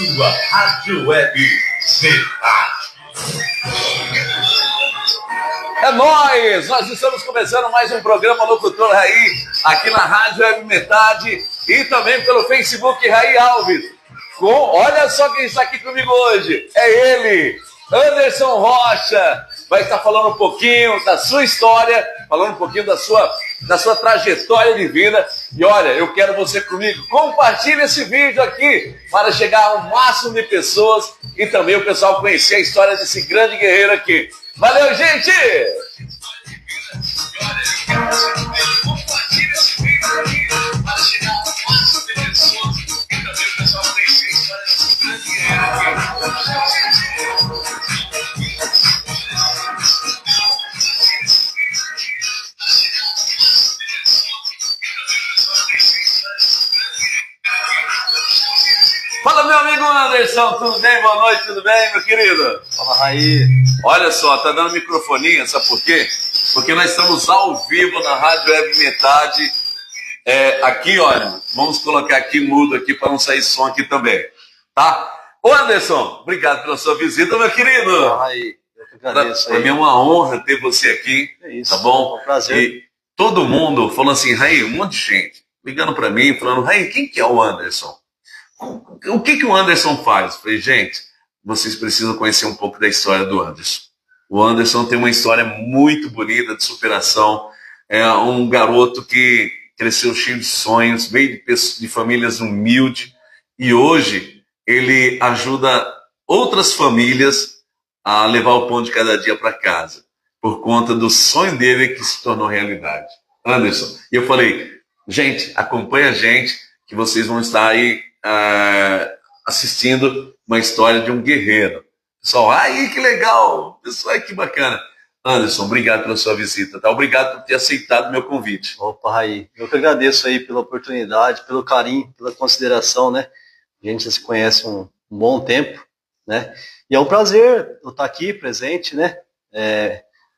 sua Rádio Web Metade. É nóis! Nós estamos começando mais um programa Locutor Raí, aqui na Rádio Web Metade e também pelo Facebook Raí Alves. Olha só quem está aqui comigo hoje, é ele, Anderson Rocha, vai estar falando um pouquinho da sua história, falando um pouquinho da sua trajetória de vida. E olha, eu quero você comigo, compartilhe esse vídeo aqui para chegar ao máximo de pessoas e também o pessoal conhecer a história desse grande guerreiro aqui. Valeu, gente! Compartilhe esse vídeo aqui para chegar ao máximo de pessoas e também o pessoal conhecer a história desse grande guerreiro aqui. Valeu, gente! Fala, meu amigo Anderson, tudo bem? Boa noite, tudo bem, meu querido? Fala, Raí. Olha só, tá dando microfonia, sabe por quê? Porque nós estamos ao vivo na Rádio Web Metade. Aqui, olha, vamos colocar aqui mudo aqui para não sair som aqui também, tá? Ô Anderson, obrigado pela sua visita, meu querido. Fala, Raí. Eu que agradeço. Para mim é uma honra ter você aqui, é isso, tá bom? É um prazer. E todo mundo falou assim, Raí, um monte de gente ligando para mim, falando, Raí, quem que é o Anderson? O que o Anderson faz? Eu falei, gente, vocês precisam conhecer um pouco da história do Anderson. O Anderson tem uma história muito bonita de superação. É um garoto que cresceu cheio de sonhos, veio de famílias humildes e hoje ele ajuda outras famílias a levar o pão de cada dia para casa, por conta do sonho dele que se tornou realidade. Anderson, e eu falei, gente, acompanha a gente que vocês vão estar aí assistindo uma história de um guerreiro. Pessoal, aí que legal, pessoal, que bacana. Anderson, obrigado pela sua visita, tá? Obrigado por ter aceitado o meu convite. Opa, Raí, eu que agradeço aí pela oportunidade, pelo carinho, pela consideração, né? A gente já se conhece um bom tempo, né? E é um prazer eu estar aqui presente, né?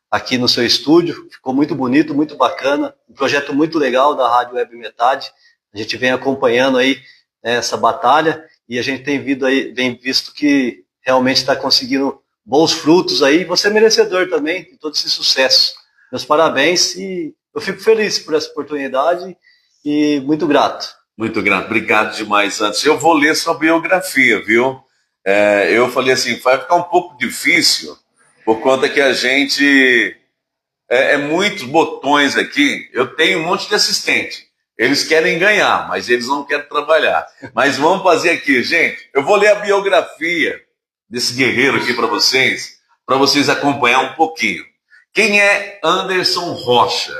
Aqui no seu estúdio, ficou muito bonito, muito bacana, um projeto muito legal da Rádio Web Metade. A gente vem acompanhando aí essa batalha e a gente vem visto que realmente está conseguindo bons frutos aí. Você é merecedor também de todo esse sucesso. Meus parabéns e eu fico feliz por essa oportunidade e muito grato. Muito grato, obrigado demais, Anderson. Eu vou ler sua biografia, viu? Eu falei assim, vai ficar um pouco difícil por conta que a gente muitos botões aqui. Eu tenho um monte de assistente. Eles querem ganhar, mas eles não querem trabalhar. Mas vamos fazer aqui, gente. Eu vou ler a biografia desse guerreiro aqui para vocês acompanhar um pouquinho. Quem é Anderson Rocha?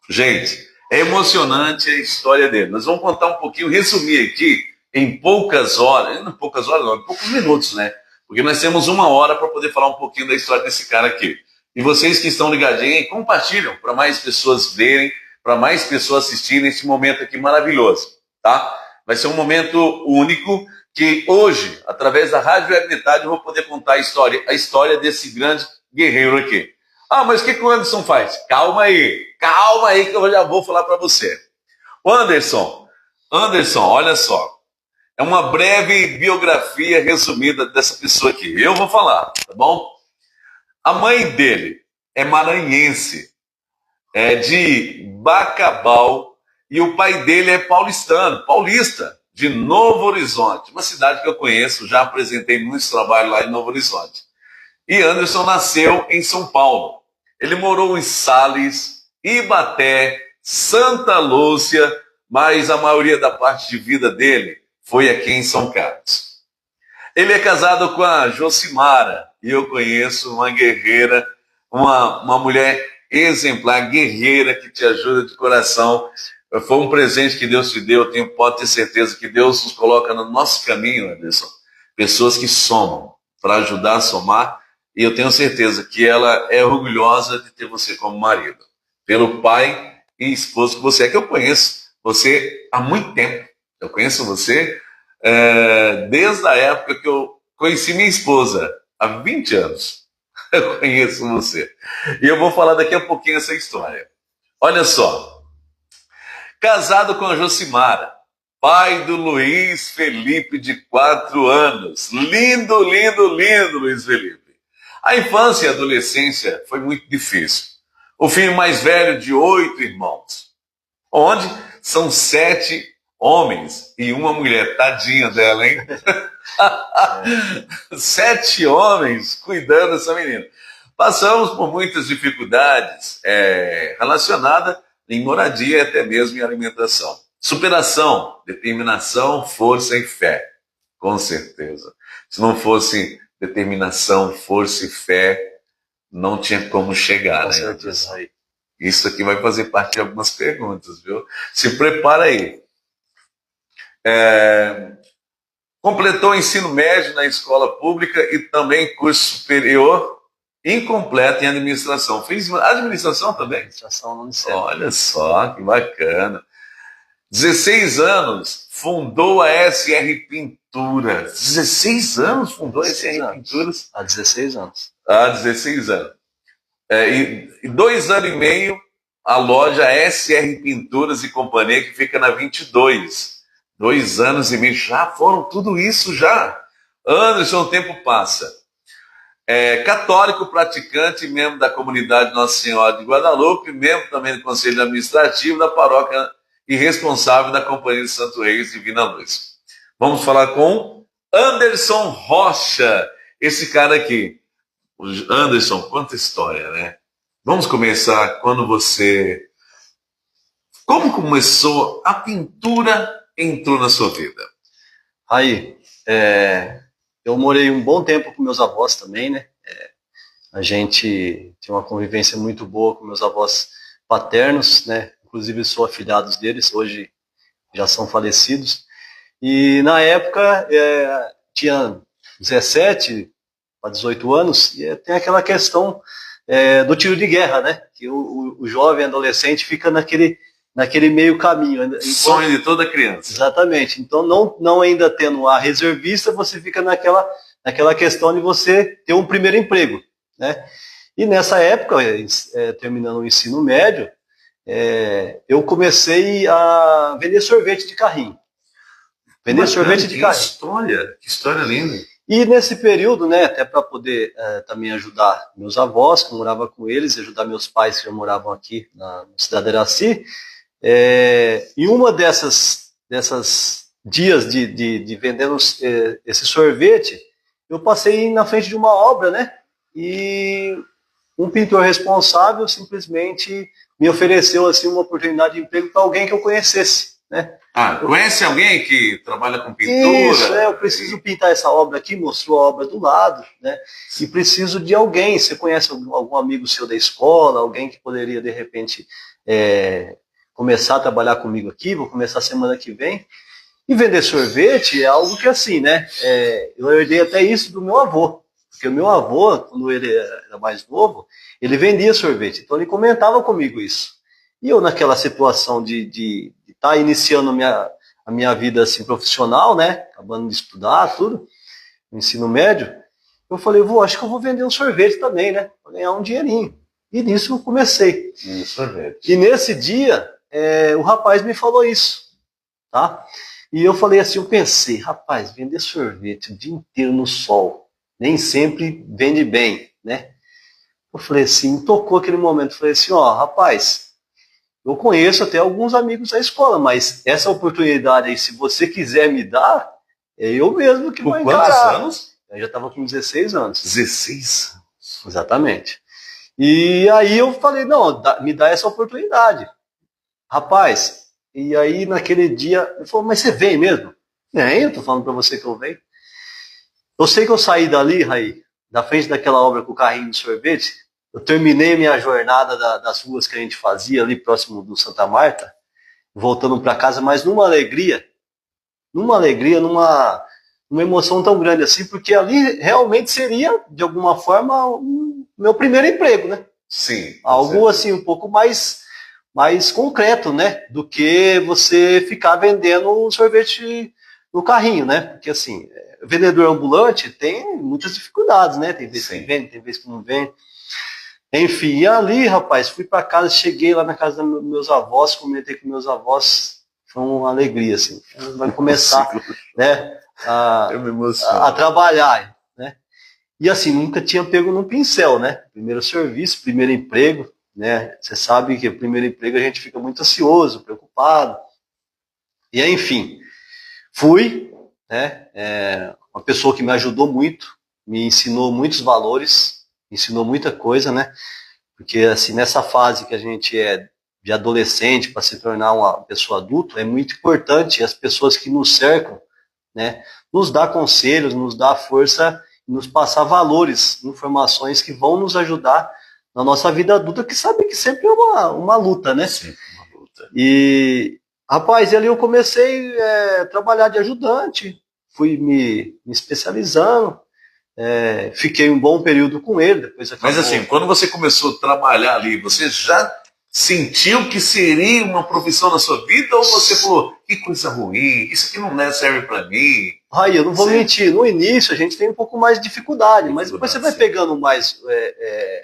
Gente, é emocionante a história dele. Nós vamos contar um pouquinho, resumir aqui em poucas horas, em poucos minutos, né? Porque nós temos 1 hora para poder falar um pouquinho da história desse cara aqui. E vocês que estão ligadinhos, compartilham para mais pessoas verem, para mais pessoas assistirem esse momento aqui maravilhoso, tá? Vai ser um momento único que hoje, através da Rádio Web Metade, eu vou poder contar a história desse grande guerreiro aqui. Ah, mas o que o Anderson faz? Calma aí que eu já vou falar para você. O Anderson, olha só, é uma breve biografia resumida dessa pessoa aqui. Eu vou falar, tá bom? A mãe dele é maranhense, é de Bacabal, e o pai dele é paulista, de Novo Horizonte, uma cidade que eu conheço, já apresentei muitos trabalhos lá em Novo Horizonte. E Anderson nasceu em São Paulo. Ele morou em Sales, Ibaté, Santa Lúcia, mas a maioria da parte de vida dele foi aqui em São Carlos. Ele é casado com a Josimara, e eu conheço uma guerreira, uma mulher exemplar, guerreira, que te ajuda de coração. Foi um presente que Deus te deu, pode ter certeza que Deus nos coloca no nosso caminho, Anderson. Pessoas que somam, para ajudar a somar, e eu tenho certeza que ela é orgulhosa de ter você como marido, pelo pai e esposo que você é, que eu conheço você há muito tempo. Eu conheço você desde a época que eu conheci minha esposa, há 20 anos. Eu conheço você. E eu vou falar daqui a pouquinho essa história. Olha só. Casado com a Josimara. pai do Luiz Felipe, de 4 anos. Lindo, lindo, lindo, Luiz Felipe. A infância e a adolescência foi muito difícil. O filho mais velho de 8 irmãos, onde são 7 homens e uma mulher. Tadinha dela, hein? 7 homens cuidando dessa menina. Passamos por muitas dificuldades relacionadas em moradia e até mesmo em alimentação. Superação, determinação, força e fé. Com certeza. Se não fosse determinação, força e fé, não tinha como chegar. Com né? certeza. Isso aqui vai fazer parte de algumas perguntas, viu? Se prepara aí. Completou o ensino médio na escola pública e também curso superior incompleto em administração. Fez administração também? Administração no Unicef. Olha só, que bacana. 16 anos, fundou a SR Pinturas. 16 anos fundou a SR Pinturas? Há 16 anos. Há 16 anos. E 2 anos e meio, a loja SR Pinturas e Companhia, que fica na 22. 2 anos e meio, já foram tudo isso já. Anderson, o tempo passa. Católico, praticante, membro da comunidade Nossa Senhora de Guadalupe, membro também do Conselho Administrativo da paróquia e responsável da Companhia de Santo Reis Divina Luz. Vamos falar com Anderson Rocha, esse cara aqui. Anderson, quanta história, né? Vamos começar quando você... Como começou a pintura entrou na sua vida? Aí, eu morei um bom tempo com meus avós também, né? A gente tinha uma convivência muito boa com meus avós paternos, né? Inclusive sou afilhado deles, hoje já são falecidos. E na época tinha 17 para 18 anos, e tem aquela questão do tiro de guerra, né? Que o jovem adolescente fica naquele meio caminho. Sonho de toda criança. Exatamente. Então, não ainda tendo a reservista, você fica naquela questão de você ter um primeiro emprego, né? E nessa época, terminando o ensino médio, eu comecei a vender sorvete de carrinho. Vender sorvete de carrinho. Que história linda. E nesse período, né, até para poder também ajudar meus avós, que eu morava com eles, e ajudar meus pais que já moravam aqui na cidade de Iraci, em uma dessas dias de vendendo esse sorvete, eu passei na frente de uma obra, né, e um pintor responsável simplesmente me ofereceu assim uma oportunidade de emprego para alguém que eu conhecesse, né? Conhece alguém que trabalha com pintura? Isso, eu preciso pintar essa obra aqui, mostrou a obra do lado, né? E preciso de alguém. Você conhece algum amigo seu da escola, alguém que poderia, de repente, começar a trabalhar comigo aqui, vou começar semana que vem. E vender sorvete é algo que, assim, né? Eu herdei até isso do meu avô. Porque o meu avô, quando ele era mais novo, ele vendia sorvete. Então ele comentava comigo isso. E eu, naquela situação de estar iniciando a minha vida assim, profissional, né? Acabando de estudar, tudo, no ensino médio, eu falei, acho que eu vou vender um sorvete também, né? Para ganhar um dinheirinho. E nisso eu comecei. Sorvete. E nesse dia, o rapaz me falou isso, tá? E eu falei assim, eu pensei, rapaz, vender sorvete o dia inteiro no sol, nem sempre vende bem, né? Eu falei assim, tocou aquele momento, falei assim, rapaz, eu conheço até alguns amigos da escola, mas essa oportunidade aí, se você quiser me dar, é eu mesmo que vou encarar. Quantos anos? Eu já estava com 16 anos. 16? Exatamente. E aí eu falei, não, me dá essa oportunidade. Rapaz, e aí naquele dia, ele falou, mas você vem mesmo? Eu tô falando para você que eu venho. Eu sei que eu saí dali, Raí, da frente daquela obra com o carrinho de sorvete, eu terminei minha jornada das ruas que a gente fazia ali próximo do Santa Marta, voltando para casa, mas numa alegria, numa emoção tão grande assim, porque ali realmente seria, de alguma forma, o meu primeiro emprego, né? Sim. Algo assim, um pouco mais concreto, né? Do que você ficar vendendo sorvete no carrinho, né? Porque assim, vendedor ambulante tem muitas dificuldades, né? Tem vezes que vende, tem vezes que não vende. Enfim, e ali, rapaz, fui para casa, cheguei lá na casa dos meus avós, comentei com meus avós, foi uma alegria, assim. Vai começar, né, Eu me emociono. a trabalhar, né? E assim, nunca tinha pego num pincel, né? Primeiro serviço, primeiro emprego, né? Você sabe que o primeiro emprego a gente fica muito ansioso, preocupado. E aí, enfim, fui, né? Uma pessoa que me ajudou muito, me ensinou muitos valores, me ensinou muita coisa, né? Porque assim, nessa fase que a gente é de adolescente para se tornar uma pessoa adulta, é muito importante as pessoas que nos cercam, né, nos dar conselhos, nos dar força, nos passar valores, informações que vão nos ajudar na nossa vida adulta, que sabe que sempre é uma luta, né? Sempre uma luta. E, rapaz, ali eu comecei a trabalhar de ajudante, fui me especializando, fiquei um bom período com ele, depois acabou. Mas assim, quando você começou a trabalhar ali, você já sentiu que seria uma profissão na sua vida ou você falou, que coisa ruim, isso aqui não serve para mim? Aí, eu não vou mentir, no início a gente tem um pouco mais de dificuldade, mas depois você vai pegando mais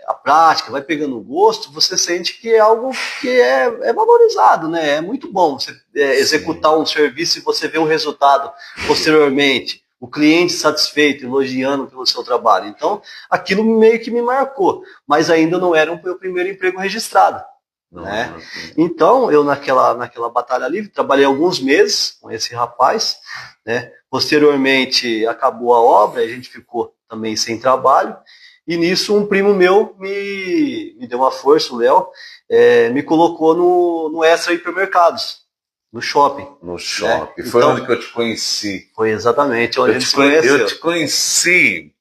a prática, vai pegando o gosto, você sente que é algo que é valorizado, né? É muito bom você executar um serviço e você ver o resultado posteriormente, o cliente satisfeito, elogiando pelo seu trabalho. Então, aquilo meio que me marcou, mas ainda não era o meu primeiro emprego registrado. Né? Então, eu naquela batalha livre, trabalhei alguns meses com esse rapaz, né? Posteriormente, acabou a obra, a gente ficou também sem trabalho, e nisso um primo meu me deu uma força, o Léo, me colocou no Extra Hipermercados, no shopping. No shopping, né? Foi então, onde que eu te conheci. Foi exatamente onde a gente se conheceu. Eu te conheci,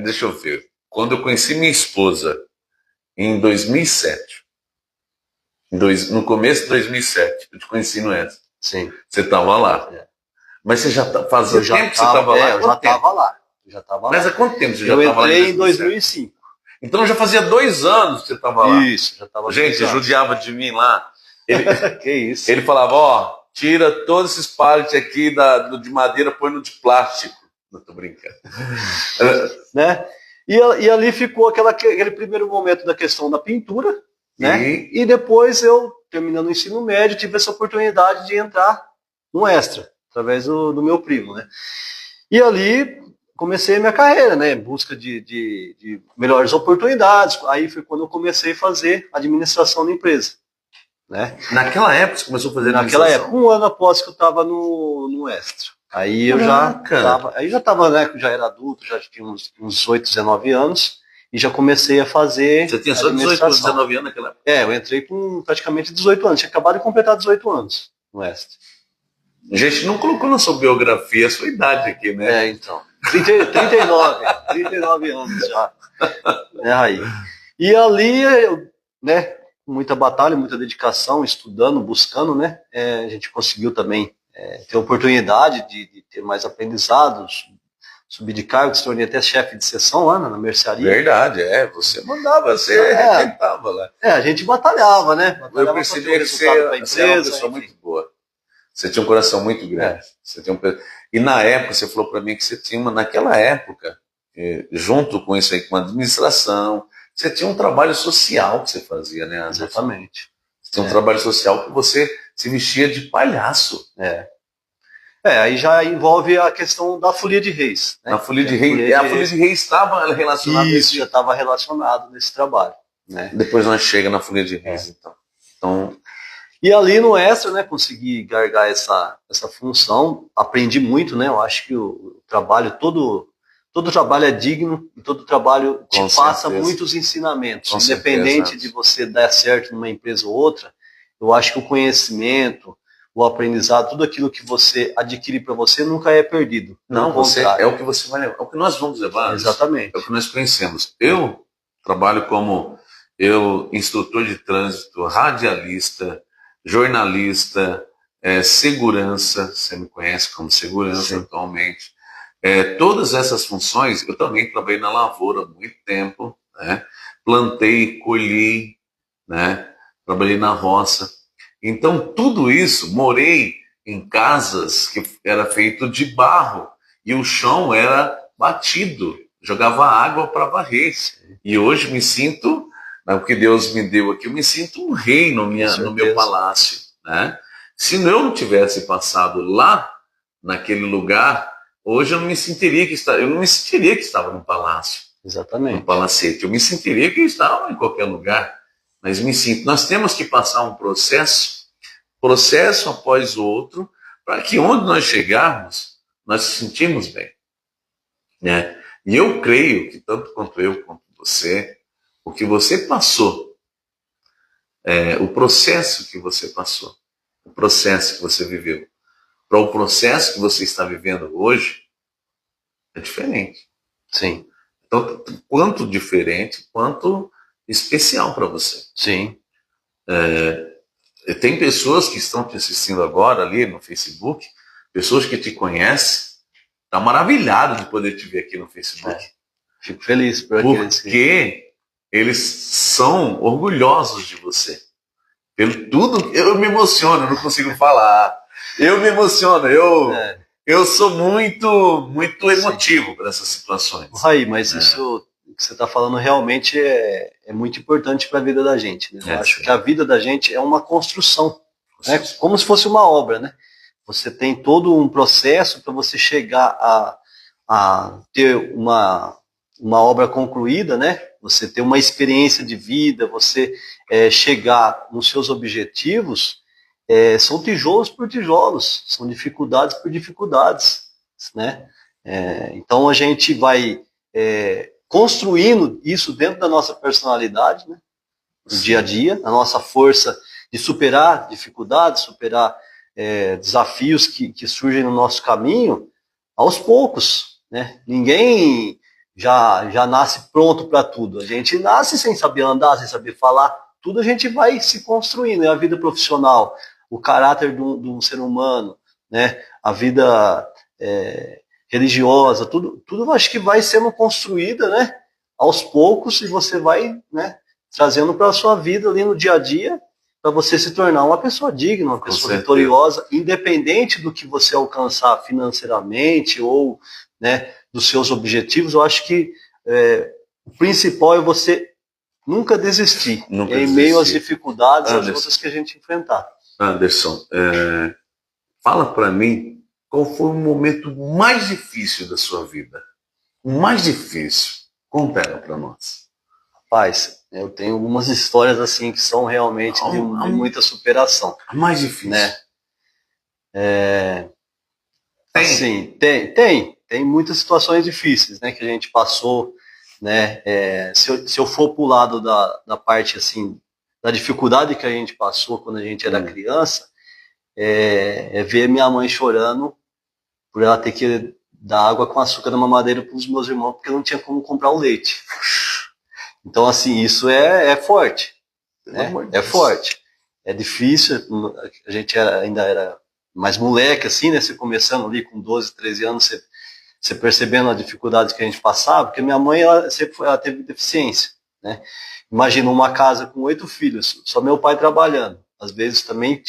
deixa eu ver, quando eu conheci minha esposa, em 2007. No começo de 2007, eu te conheci no ESA. Sim. Você estava lá. Mas você já fazia tempo que você estava lá? Eu já estava lá. Mas há quanto tempo você já estava lá? Eu entrei em 2005. Então já fazia 2 anos que você estava lá. Isso, já estava lá. Gente, judiava de mim lá. Que isso? Ele falava, tira todos esses pallets aqui de madeira, põe no de plástico. Não tô brincando. Né? E ali ficou aquele primeiro momento da questão da pintura, né? E depois eu, terminando o ensino médio, tive essa oportunidade de entrar no Extra, através do meu primo, né? E ali comecei a minha carreira, né? Em busca de melhores oportunidades. Aí foi quando eu comecei a fazer administração da empresa, né? Naquela época você começou a fazer administração? Naquela época, 1 ano após que eu estava no Extra. Aí eu já estava, né? Já era adulto, já tinha uns 18, 19 anos. E já comecei a fazer. Você tinha só 18 ou 19 anos naquela época? Eu entrei com praticamente 18 anos. Tinha acabado de completar 18 anos no Extra. A gente não colocou na sua biografia a sua idade aqui, né? Então. 39 anos já. Aí. E ali, né, com muita batalha, muita dedicação, estudando, buscando, né, a gente conseguiu também ter a oportunidade de ter mais aprendizados, subir de cargo, se tornei até chefe de seção lá na mercearia. Verdade, você mandava, você arrebentava lá. A gente batalhava, né? Eu percebi que você era uma pessoa muito boa. Você tinha um coração muito grande. E na época, você falou para mim que você tinha naquela época, junto com isso aí, com a administração, você tinha um trabalho social que você fazia, né? Exatamente. Você tinha um trabalho social que você se vestia de palhaço. Aí já envolve a questão da Folia de Reis. Né? A Folia de Reis. A Folia de Reis estava relacionada a isso. Já estava relacionado nesse trabalho. Né? Depois nós chega na Folia de Reis, então. E ali no Extra, né, consegui gargar essa função, aprendi muito, né? Eu acho que o trabalho, todo trabalho é digno e todo trabalho te passa muitos ensinamentos. Independente de você dar certo numa empresa ou outra, eu acho que o conhecimento, o aprendizado, tudo aquilo que você adquire para você nunca é perdido. Não, é o que você vai levar, é o que nós vamos levar. Exatamente. É o que nós conhecemos. Eu trabalho como instrutor de trânsito, radialista, jornalista, segurança, você me conhece como segurança atualmente. Todas essas funções, eu também trabalhei na lavoura há muito tempo, né? Plantei, colhi, né? Trabalhei na roça. Então, tudo isso, morei em casas que era feito de barro e o chão era batido, jogava água para varrer. E hoje me sinto, o que Deus me deu aqui, eu me sinto um rei no meu palácio, né? Se eu não tivesse passado lá, naquele lugar, hoje eu não me sentiria que estava no palácio, Exatamente. no palacete. Eu me sentiria que eu estava em qualquer lugar, mas me sinto. Nós temos que passar um processo após outro, para que onde nós chegarmos, nós nos sentimos bem, né? E eu creio que tanto quanto eu, quanto você, o que você passou, o processo que você passou, o processo que você viveu, para o processo que você está vivendo hoje, é diferente. Sim. Então, quanto diferente, quanto especial para você. Sim. Tem pessoas que estão te assistindo agora ali no Facebook, pessoas que te conhecem, tá maravilhado de poder te ver aqui no Facebook. Fico feliz por aqueles porque eles são orgulhosos de você. Pelo tudo, eu me emociono, eu não consigo falar. Eu me emociono, eu sou muito emotivo para essas situações. Raí, mas isso que você está falando realmente é muito importante para a vida da gente, né? Eu acho que a vida da gente é uma construção, né? Como se fosse uma obra, né? Você tem todo um processo para você chegar a ter uma obra concluída, né? Você ter uma experiência de vida, você chegar nos seus objetivos, são tijolos por tijolos, são dificuldades por dificuldades, né? Então a gente vai construindo isso dentro da nossa personalidade, né? No dia a dia, a nossa força de superar dificuldades, superar desafios que surgem no nosso caminho, aos poucos, né? Ninguém já nasce pronto para tudo. A gente nasce sem saber andar, sem saber falar. Tudo a gente vai se construindo. É a vida profissional, o caráter de um ser humano, né? A vida religiosa, tudo eu acho que vai sendo construída, né? Aos poucos, e você vai, né, trazendo para a sua vida ali no dia a dia, para você se tornar uma pessoa digna, uma pessoa vitoriosa, independente do que você alcançar financeiramente ou, né, dos seus objetivos. Eu acho que o principal é você nunca desistir, em meio às dificuldades, às lutas que a gente enfrentar. Anderson, fala para mim qual foi o momento mais difícil da sua vida. O mais difícil. Conta ela para nós. Rapaz, eu tenho algumas histórias assim que são realmente de muita superação. A mais difícil. Né? Assim, tem muitas situações difíceis, né, que a gente passou, né? Se eu for pro lado da parte assim da dificuldade que a gente passou quando a gente era criança, ver minha mãe chorando por ela ter que dar água com açúcar na mamadeira para os meus irmãos, porque não tinha como comprar o leite. Então, assim, isso é forte, né? É forte. É difícil, a gente ainda era mais moleque, assim, né? Você começando ali com 12, 13 anos, você percebendo as dificuldades que a gente passava, porque minha mãe, ela teve deficiência, né? Imagina uma casa com 8 filhos, só meu pai trabalhando. Às vezes também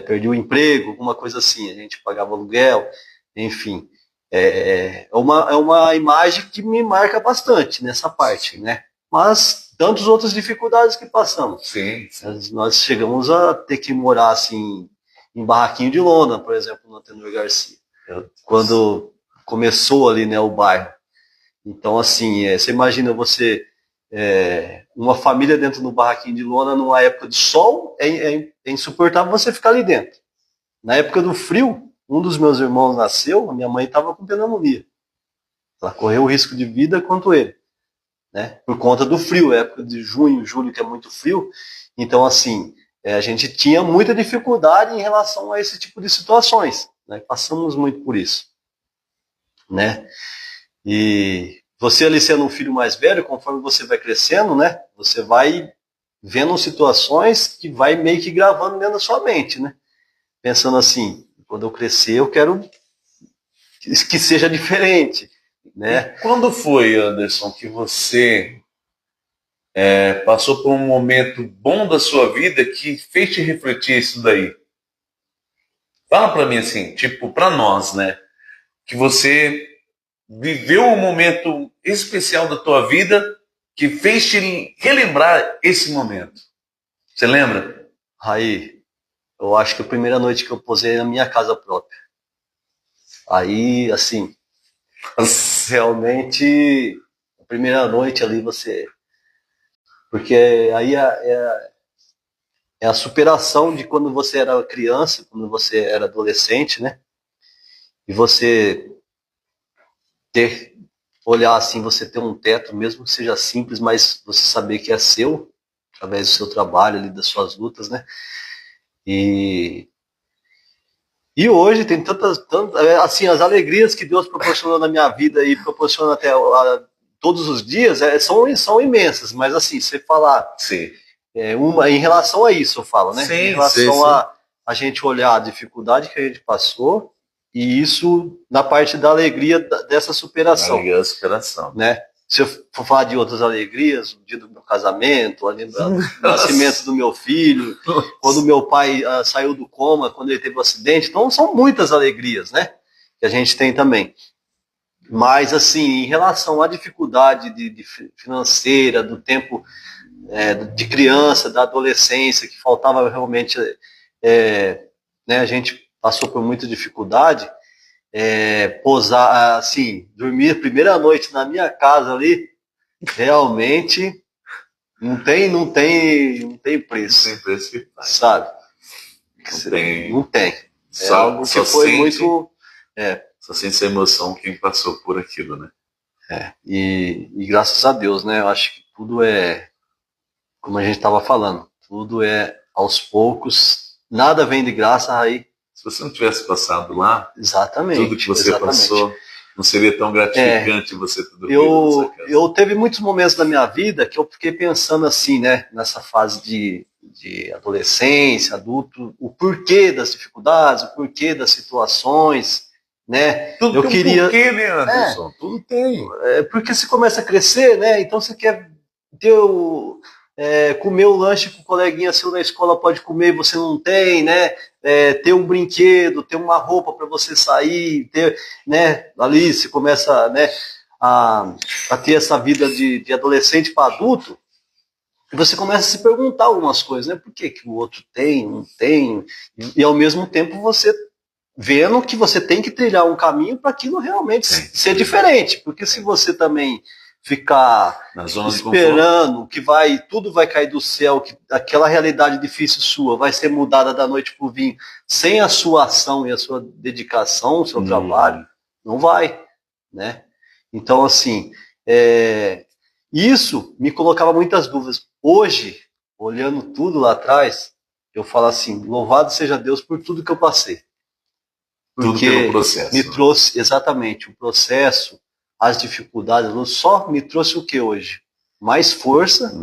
perdi o emprego, alguma coisa assim, a gente pagava aluguel, enfim. É uma imagem que me marca bastante nessa parte, né? Mas tantas outras dificuldades que passamos. Sim. Nós chegamos a ter que morar assim em barraquinho de lona, por exemplo, no Antenor Garcia, quando começou ali, né, o bairro. Então, assim, você imagina você uma família dentro do barraquinho de lona numa época de sol, é insuportável você ficar ali dentro. Na época do frio, um dos meus irmãos nasceu, a minha mãe estava com pneumonia. Ela correu o risco de vida quanto ele, né? Por conta do frio, época de junho, julho, que é muito frio. Então, assim, a gente tinha muita dificuldade em relação a esse tipo de situações, né? Passamos muito por isso, né? E você ali sendo um filho mais velho, conforme você vai crescendo, né? Você vai vendo situações que vai meio que gravando dentro da sua mente, né? Pensando assim, quando eu crescer, eu quero que seja diferente, né? E quando foi, Anderson, que você passou por um momento bom da sua vida que fez te refletir isso daí? Fala para mim assim, tipo, para nós, né? Que você viveu um momento especial da tua vida que fez te relembrar esse momento. Você lembra? Raí, Eu acho que a primeira noite que eu posei na minha casa própria. Aí, assim, realmente, a primeira noite ali você... Porque aí é a superação de quando você era criança, quando você era adolescente, né? E você ter, olhar assim, você ter um teto, mesmo que seja simples, mas você saber que é seu, através do seu trabalho ali, das suas lutas, né? E, e hoje tem assim, as alegrias que Deus proporcionou na minha vida e proporciona até todos os dias são imensas, mas assim, você falar Sim. em relação a isso, eu falo, né? Sim, em relação sim. a gente olhar a dificuldade que a gente passou e isso na parte da alegria dessa superação. Alegria da superação. Né? Se eu for falar de outras alegrias, o dia do meu casamento, o nascimento do meu filho, quando meu pai saiu do coma, quando ele teve um acidente, então são muitas alegrias, né? Que a gente tem também. Mas, assim, em relação à dificuldade de financeira, do tempo de criança, da adolescência, que faltava realmente, né, a gente passou por muita dificuldade, posar, assim, dormir a primeira noite na minha casa ali, realmente não tem preço. Não tem preço, sabe? Não tem. É algo que foi muito... Só sente essa emoção quem passou por aquilo, né? E graças a Deus, né? Eu acho que tudo como a gente estava falando, tudo é aos poucos, nada vem de graça aí. Se você não tivesse passado lá, exatamente, tudo que você passou não seria tão gratificante você ter dormido nessa casa. Eu teve muitos momentos da minha vida que eu fiquei pensando assim, né? Nessa fase de adolescência, adulto, o porquê das dificuldades, o porquê das situações, né? Tudo tem um porquê, né, Anderson? Tudo tem. Porque você começa a crescer, né? Então você quer ter comer o lanche que o coleguinha seu na escola pode comer e você não tem, né? Ter um brinquedo, ter uma roupa para você sair, ter, né? Ali você começa, né, a ter essa vida de adolescente para adulto, e você começa a se perguntar algumas coisas, né? Por que o outro tem, não tem? E ao mesmo tempo você vendo que você tem que trilhar um caminho para aquilo realmente ser diferente, porque se você também ficar esperando que tudo vai cair do céu, que aquela realidade difícil sua vai ser mudada da noite pro vinho, sem a sua ação e a sua dedicação, o seu trabalho, não vai, né? Então, assim, isso me colocava muitas dúvidas. Hoje, olhando tudo lá atrás, eu falo assim, louvado seja Deus por tudo que eu passei. Porque tudo pelo processo. Me trouxe, exatamente, o processo, as dificuldades, só me trouxe o que hoje? Mais força.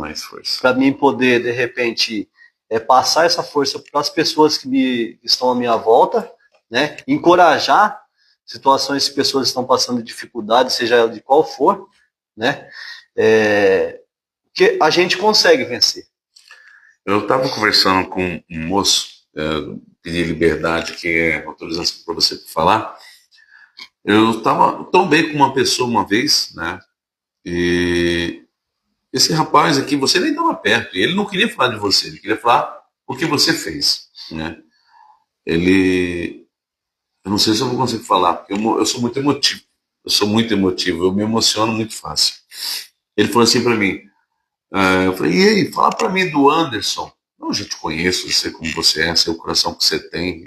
Para mim poder, de repente, passar essa força para as pessoas que estão à minha volta, né? Encorajar situações que pessoas estão passando dificuldade, seja ela de qual for, né? Que a gente consegue vencer. Eu estava conversando com um moço, pedir liberdade, que é autorização para você falar. Eu estava tão bem com uma pessoa uma vez, né? E esse rapaz aqui, você nem estava perto, e ele não queria falar de você, ele queria falar o que você fez, né? Eu não sei se eu vou conseguir falar, porque eu sou muito emotivo. Eu me emociono muito fácil. Ele falou assim para mim, eu falei, e aí, fala para mim do Anderson. Eu já te conheço, eu sei como você é, sei o coração que você tem,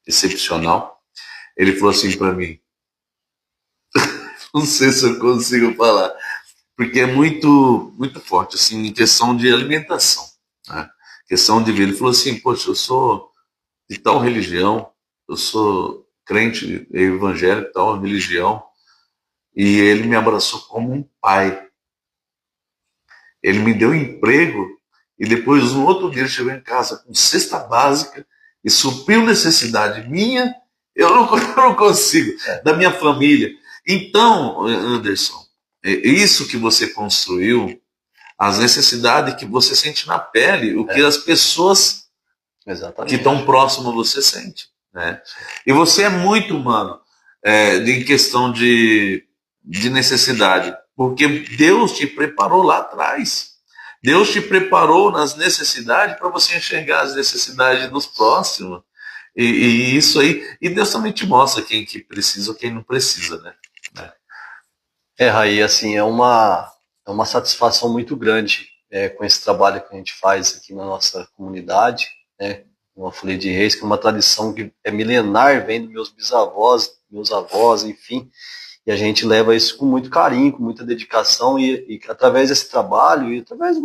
excepcional. Ele falou assim para mim, não sei se eu consigo falar, porque é muito, muito forte, assim, em questão de alimentação, né? Questão de vida. Ele falou assim, poxa, eu sou de tal religião, eu sou crente evangélico, tal religião, e ele me abraçou como um pai. Ele me deu emprego, e depois, no outro dia, ele chegou em casa com cesta básica e supriu necessidade minha, eu não consigo, da minha família. Então, Anderson, isso que você construiu, as necessidades que você sente na pele, o que as pessoas que estão próximas a você sentem, né? E você é muito humano em questão de necessidade, porque Deus te preparou lá atrás. Deus te preparou nas necessidades para você enxergar as necessidades dos próximos. E isso aí, e Deus também te mostra quem que precisa ou quem não precisa, né? Raí, assim, é uma satisfação muito grande com esse trabalho que a gente faz aqui na nossa comunidade, né? Uma Folia de Reis, que é uma tradição que é milenar, vem dos meus bisavós, meus avós, enfim, e a gente leva isso com muito carinho, com muita dedicação, e através desse trabalho, e através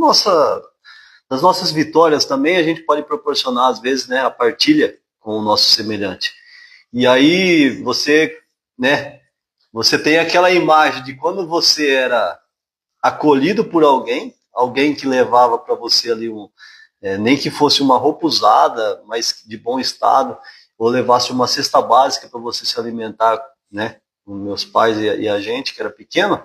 das nossas vitórias também, a gente pode proporcionar, às vezes, né, a partilha com o nosso semelhante. E aí você, né, você tem aquela imagem de quando você era acolhido por alguém que levava para você ali nem que fosse uma roupa usada, mas de bom estado, ou levasse uma cesta básica para você se alimentar, né, com meus pais e a gente, que era pequeno,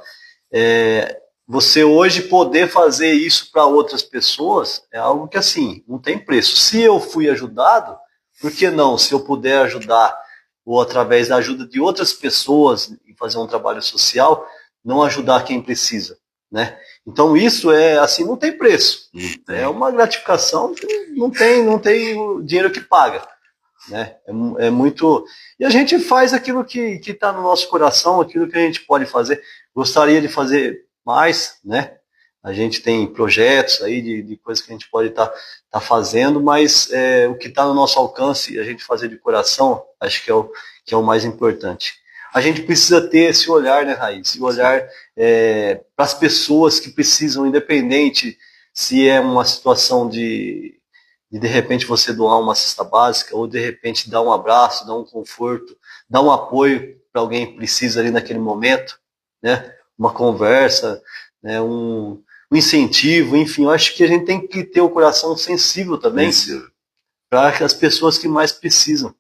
você hoje poder fazer isso para outras pessoas é algo que, assim, não tem preço. Se eu fui ajudado, por que não? Se eu puder ajudar, ou através da ajuda de outras pessoas e fazer um trabalho social, não ajudar quem precisa, né? Então isso assim, não tem preço. É uma gratificação que não tem o dinheiro que paga, né? É muito. E a gente faz aquilo que está no nosso coração, aquilo que a gente pode fazer. Gostaria de fazer mais, né? A gente tem projetos aí de coisas que a gente pode estar fazendo, mas o que está no nosso alcance, a gente fazer de coração, acho que é o mais importante. A gente precisa ter esse olhar, né, Raí? Esse olhar para as pessoas que precisam, independente se é uma situação de repente você doar uma cesta básica, ou de repente dar um abraço, dar um conforto, dar um apoio para alguém que precisa ali naquele momento, né? Uma conversa, né? Um incentivo, enfim, eu acho que a gente tem que ter o coração sensível também para as pessoas que mais precisam.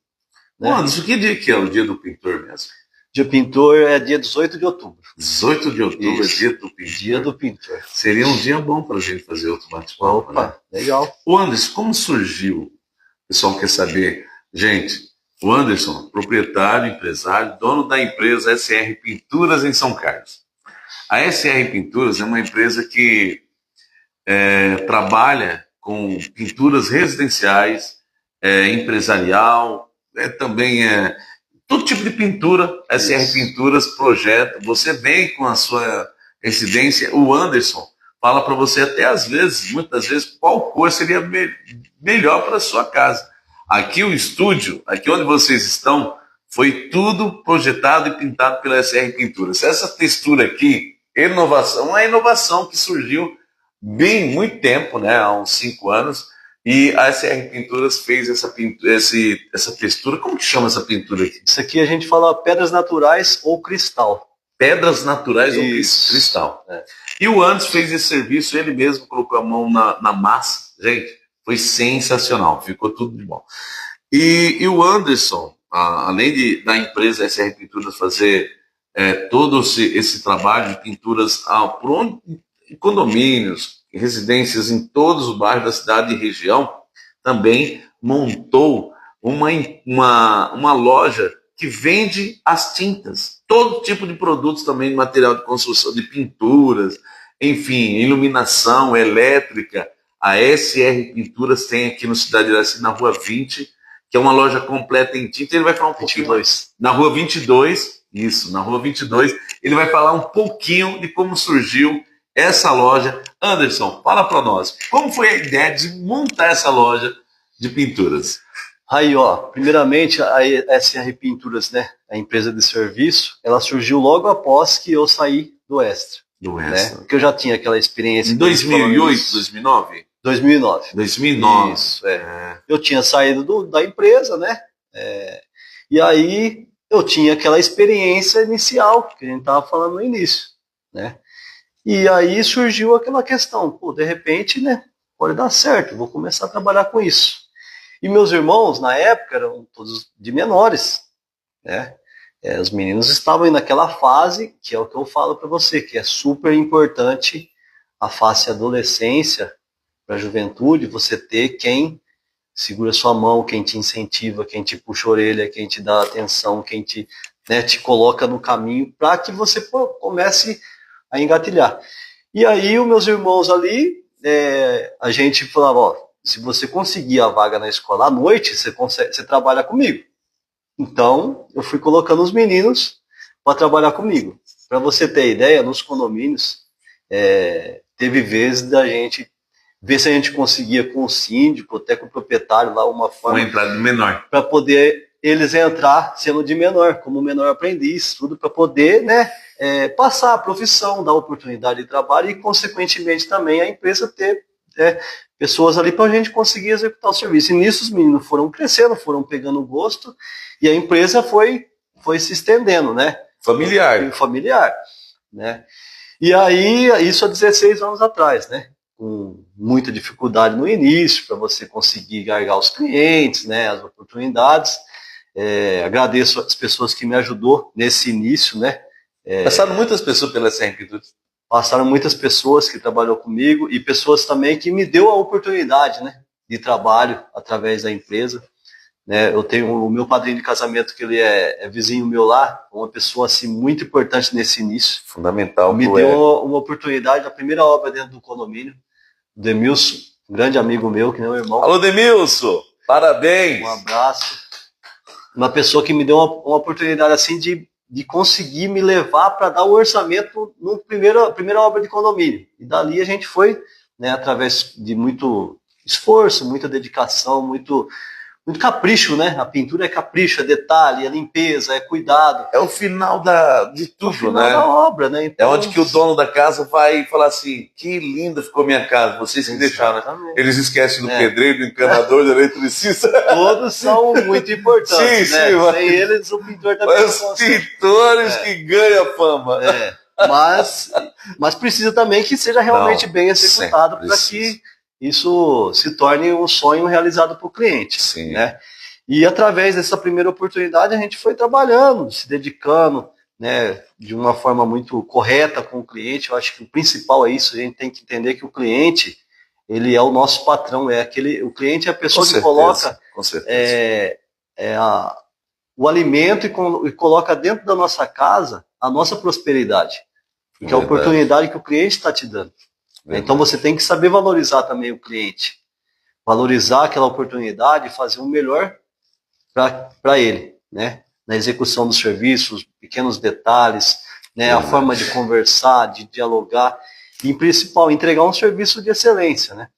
Né? Anderson, que dia que é o dia do pintor mesmo? Dia do pintor é dia 18 de outubro. 18 de outubro Isso. É dia do pintor. Dia do pintor. Seria um dia bom para a gente fazer outro bate-papo. Opa, né? Legal. O Anderson, como surgiu? O pessoal quer saber. Gente, o Anderson, proprietário, empresário, dono da empresa SR Pinturas em São Carlos. A SR Pinturas é uma empresa que trabalha com pinturas residenciais, empresarial, também todo tipo de pintura. SR Pinturas projeta. Você vem com a sua residência, o Anderson fala para você até muitas vezes, qual cor seria melhor para a sua casa. Aqui o estúdio, aqui onde vocês estão, foi tudo projetado e pintado pela SR Pinturas. Essa textura aqui, uma inovação que surgiu muito tempo, né, há uns 5 anos, e a SR Pinturas fez essa textura. Como que chama essa pintura aqui? Isso aqui a gente fala pedras naturais ou cristal. Pedras naturais ou cristal. E o Anderson fez esse serviço, ele mesmo colocou a mão na massa. Gente, foi sensacional, ficou tudo de bom. E o Anderson, além da empresa SR Pinturas fazer todo esse trabalho de pinturas em condomínios, em residências em todos os bairros da cidade e região, também montou uma loja que vende as tintas, todo tipo de produtos também, de material de construção, de pinturas, enfim, iluminação elétrica. A SR Pinturas tem aqui no Cidade de Iraci, na Rua 20, que é uma loja completa em tinta. Ele vai falar um pouquinho mais. Na Rua 22, isso, na Rua 22, ele vai falar um pouquinho de como surgiu essa loja. Anderson, fala para nós, como foi a ideia de montar essa loja de pinturas? Aí, primeiramente, a SR Pinturas, né, a empresa de serviço, ela surgiu logo após que eu saí do Extra. Né? Porque eu já tinha aquela experiência. Em 2008, 2009? 2009. 2009. Isso, Eu tinha saído da empresa, né? E aí eu tinha aquela experiência inicial, que a gente estava falando no início, né? E aí surgiu aquela questão, de repente, né, pode dar certo, vou começar a trabalhar com isso. E meus irmãos, na época, eram todos de menores, né? Os meninos estavam naquela fase, que é o que eu falo para você, que é super importante a fase adolescência, para a juventude, você ter quem segura sua mão, quem te incentiva, quem te puxa a orelha, quem te dá atenção, quem te coloca no caminho, para que você comece a engatilhar. E aí os meus irmãos ali, a gente falava, ó, se você conseguir a vaga na escola à noite, você trabalha comigo. Então, eu fui colocando os meninos para trabalhar comigo. Para você ter ideia, nos condomínios, teve vezes da gente ver se a gente conseguia com o síndico, até com o proprietário lá, uma forma... Uma entrada menor. Para poder eles entrar sendo de menor, como menor aprendiz, tudo para poder, né, passar a profissão, dar oportunidade de trabalho e, consequentemente, também a empresa ter pessoas ali para a gente conseguir executar o serviço. E nisso os meninos foram crescendo, foram pegando gosto e a empresa foi se estendendo, né? Familiar, né? E aí, isso há 16 anos atrás, né? Com muita dificuldade no início, para você conseguir gargar os clientes, né? As oportunidades. Agradeço as pessoas que me ajudou nesse início, né? Passaram muitas pessoas pela Serritude. Passaram muitas pessoas que trabalhou comigo e pessoas também que me deu a oportunidade, né, de trabalho através da empresa. Né? Eu tenho o meu padrinho de casamento, que ele é vizinho meu lá, uma pessoa assim muito importante nesse início. Fundamental. Me deu uma oportunidade, a primeira obra dentro do condomínio, o Demilson, um grande amigo meu, que nem meu irmão. Alô, Demilson! Parabéns! Um abraço. Uma pessoa que me deu uma oportunidade assim de conseguir me levar para dar o orçamento no primeira obra de condomínio. E dali a gente foi, né, através de muito esforço, muita dedicação, muito capricho, né? A pintura é capricho, é detalhe, é limpeza, é cuidado. É o final de tudo, é o final, né? da obra, né? Então, é onde que o dono da casa vai falar assim, que linda ficou minha casa, vocês que deixaram, né? Eles esquecem do pedreiro, do encanador, do eletricista. Todos são muito importantes, né? Sim, sem eles, o pintor também não consegue. Os pintores que ganham fama. Mas precisa também que seja realmente bem executado para que isso se torne um sonho realizado para o cliente. Sim. Né? E através dessa primeira oportunidade a gente foi trabalhando, se dedicando, né, de uma forma muito correta com o cliente. Eu acho que o principal é isso, a gente tem que entender que o cliente, ele é o nosso patrão, o cliente é a pessoa que coloca o alimento e coloca dentro da nossa casa a nossa prosperidade, porque é a oportunidade que o cliente está te dando. Então você tem que saber valorizar também o cliente, valorizar aquela oportunidade e fazer o melhor para ele, né? Na execução dos serviços, pequenos detalhes, né? A forma de conversar, de dialogar e, em principal, entregar um serviço de excelência, né?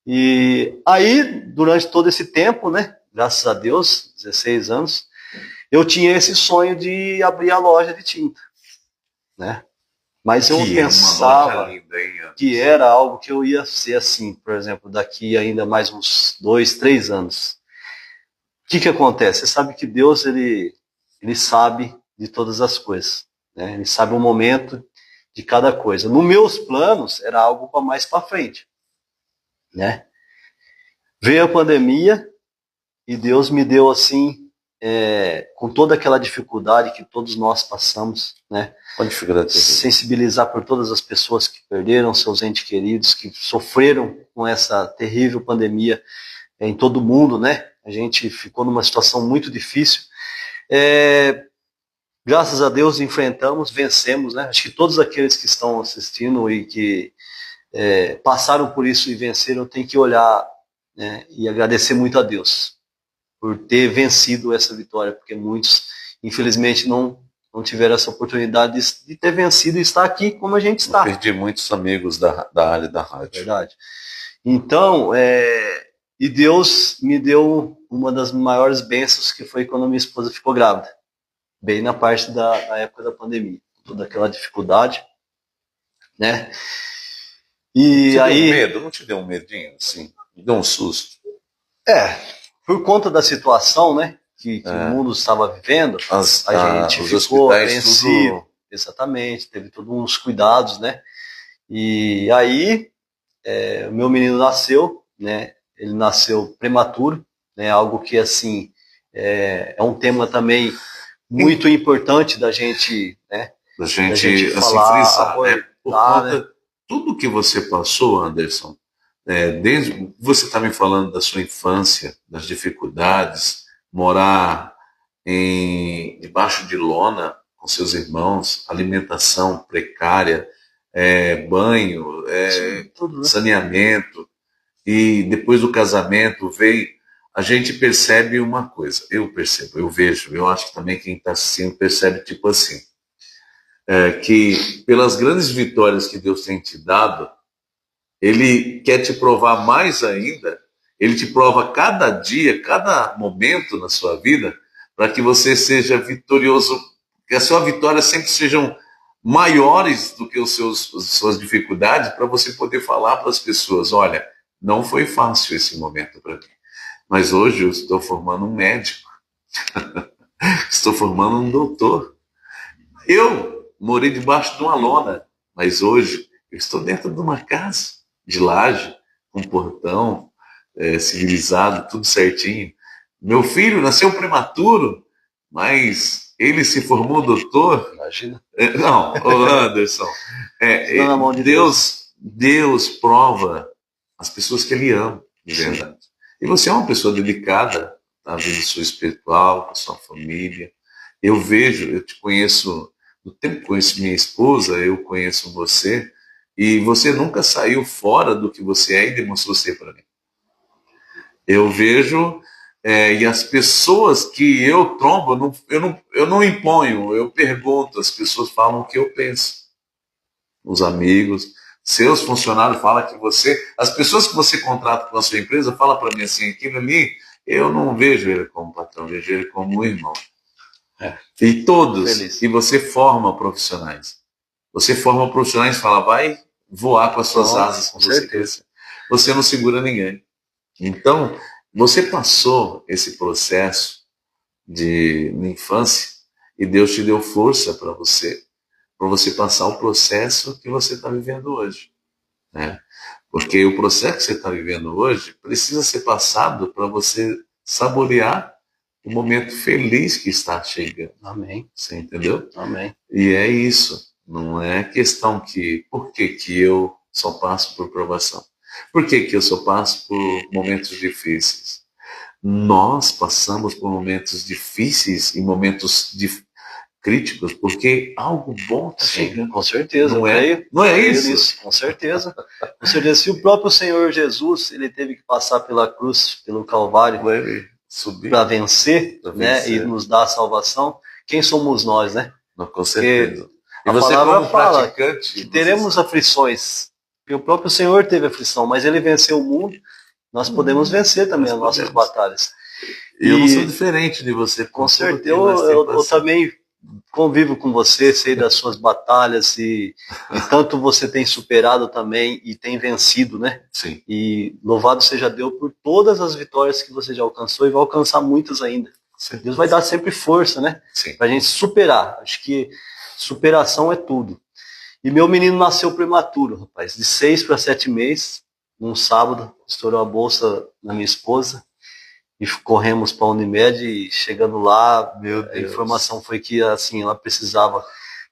E aí, durante todo esse tempo, né? Graças a Deus, 16 anos, eu tinha esse sonho de abrir a loja de tinta, né? Mas eu pensava que era algo que eu ia ser assim, por exemplo, daqui ainda mais uns 2, 3 anos. O que acontece? Você sabe que Deus, ele sabe de todas as coisas, né? Ele sabe o momento de cada coisa. Nos meus planos, era algo para mais para frente, né? Veio a pandemia e Deus me deu assim, com toda aquela dificuldade que todos nós passamos, né? Sensibilizar por todas as pessoas que perderam seus entes queridos, que sofreram com essa terrível pandemia em todo o mundo, né? A gente ficou numa situação muito difícil. Graças a Deus enfrentamos, vencemos, né? Acho que todos aqueles que estão assistindo e que passaram por isso e venceram têm que olhar, né, e agradecer muito a Deus por ter vencido essa vitória, porque muitos, infelizmente, não tiveram essa oportunidade de ter vencido e estar aqui como a gente está. Eu perdi muitos amigos da área da rádio. Verdade. Então, e Deus me deu uma das maiores bênçãos, que foi quando minha esposa ficou grávida, bem na parte da época da pandemia, toda aquela dificuldade, né? E aí... Deu medo? Não te deu um medinho, assim? Me deu um susto? Por conta da situação, né, que o mundo estava vivendo, a gente ficou apreensivo. Tudo... Exatamente, teve todos uns cuidados, né? E aí, o meu menino nasceu, né? Ele nasceu prematuro, né? Algo que, assim, é um tema também muito importante da gente, né? Da gente falar, assim, frisar, né? Por conta tudo que você passou, Anderson, desde você está me falando da sua infância, das dificuldades, morar debaixo de lona com seus irmãos, alimentação precária, banho, Sim, tudo, né? saneamento, e depois do casamento veio, a gente percebe uma coisa, eu percebo, eu vejo, eu acho que também quem está assistindo percebe tipo assim, que pelas grandes vitórias que Deus tem te dado, Ele quer te provar mais ainda, Ele te prova cada dia, cada momento na sua vida, para que você seja vitorioso, que a sua vitória sempre sejam maiores do que as suas dificuldades, para você poder falar para as pessoas, olha, não foi fácil esse momento para mim, mas hoje eu estou formando um médico, estou formando um doutor. Eu morei debaixo de uma lona, mas hoje eu estou dentro de uma casa de laje, com portão, civilizado, tudo certinho. Meu filho nasceu prematuro, mas ele se formou doutor. Imagina. Não, ô Anderson, Não na mão de Deus prova as pessoas que ele ama, de verdade. E você é uma pessoa dedicada à vida sua espiritual, à sua família. Eu vejo, eu te conheço, no tempo que conheço minha esposa, eu conheço você, e você nunca saiu fora do que você é e demonstrou ser para mim. Eu vejo, e as pessoas que eu trombo, eu não imponho, eu pergunto, as pessoas falam o que eu penso. Os amigos, seus funcionários falam que você, as pessoas que você contrata com a sua empresa falam para mim assim, aquilo ali, eu não vejo ele como patrão, vejo ele como um irmão. E todos, Feliz. e você forma profissionais. Você forma profissionais e fala, vai voar com as suas asas, Com você certeza. Você não segura ninguém. Então, você passou esse processo na infância e Deus te deu força para você passar o processo que você está vivendo hoje, né? Porque o processo que você está vivendo hoje precisa ser passado para você saborear o momento feliz que está chegando. Amém. Você entendeu? Amém. E é isso. Não é questão por que eu só passo por provação? Por que eu só passo por momentos difíceis? Nós passamos por momentos difíceis e momentos críticos porque algo bom está chegando. Com certeza. Não é? Não é isso? Nisso, com certeza. Com certeza. Se o próprio Senhor Jesus, ele teve que passar pela cruz, pelo Calvário, para vencer, né, e nos dar a salvação, quem somos nós, né? Não, com certeza. E a palavra fala que teremos aflições. Porque o próprio Senhor teve aflição, mas ele venceu o mundo, nós podemos vencer também as nossas batalhas. E eu não sou diferente de você. Com certeza, eu também convivo com você, sei das suas batalhas e tanto você tem superado também e tem vencido, né? Sim. E louvado seja Deus por todas as vitórias que você já alcançou e vai alcançar muitas ainda. Sim. Deus vai dar sempre força, né? Sim. Pra gente superar. Acho que superação é tudo. E meu menino nasceu prematuro, rapaz, de 6 para 7 meses, num sábado, estourou a bolsa na minha esposa. E corremos para a Unimed e chegando lá, a informação foi que assim, ela precisava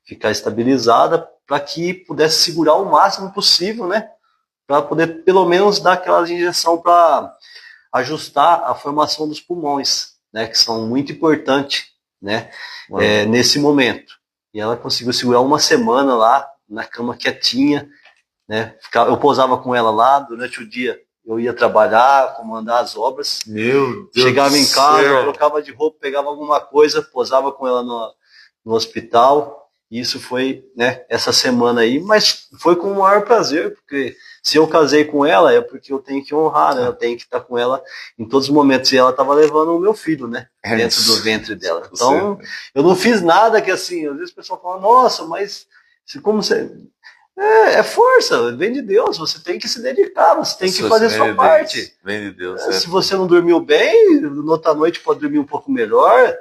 ficar estabilizada para que pudesse segurar o máximo possível, né? Para poder pelo menos dar aquela injeção para ajustar a formação dos pulmões, né? Que são muito importantes, né? Nesse momento. E ela conseguiu segurar uma semana lá na cama quietinha, né? Eu pousava com ela lá durante o dia. Eu ia trabalhar, comandar as obras. Meu Deus. Chegava em casa, trocava de roupa, pegava alguma coisa, posava com ela no hospital. E isso foi, né, essa semana aí. Mas foi com o maior prazer, porque se eu casei com ela, é porque eu tenho que honrar, né? Eu tenho que estar com ela em todos os momentos. E ela estava levando o meu filho, né? Dentro do ventre dela. Então, eu não fiz nada que assim, às vezes o pessoal fala, nossa, mas como você... É força, vem de Deus, você tem que se dedicar, você tem que fazer a sua parte. Vem de Deus. Se você não dormiu bem, na outra noite pode dormir um pouco melhor,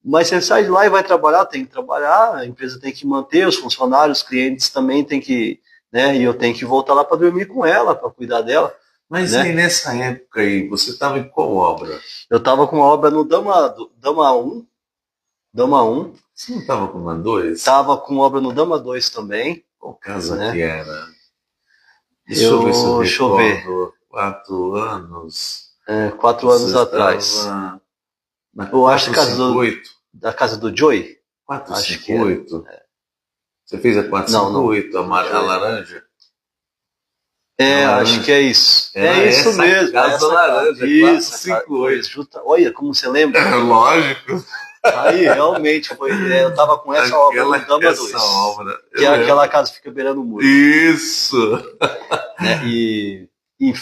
mas você sai de lá e vai trabalhar, tem que trabalhar, a empresa tem que manter, os funcionários, os clientes também tem que, né, e eu tenho que voltar lá para dormir com ela, para cuidar dela. Mas né? aí, nessa época aí, você estava em qual obra? Eu estava com a obra no Dama 1. Você não estava com uma 2? Estava com obra no Dama 2 também. Qual casa que era? Deixa eu ver. 4 anos. 4 anos atrás. Eu acho que da casa do Joey? 458. Você fez a 458, a laranja? Acho que é isso. É isso essa mesmo. Casa laranja, isso, 458. Olha como você lembra. Lógico. Aí realmente foi. Eu tava com essa obra no Dama 2. Que é aquela casa que fica beirando o muro. Isso! Né? E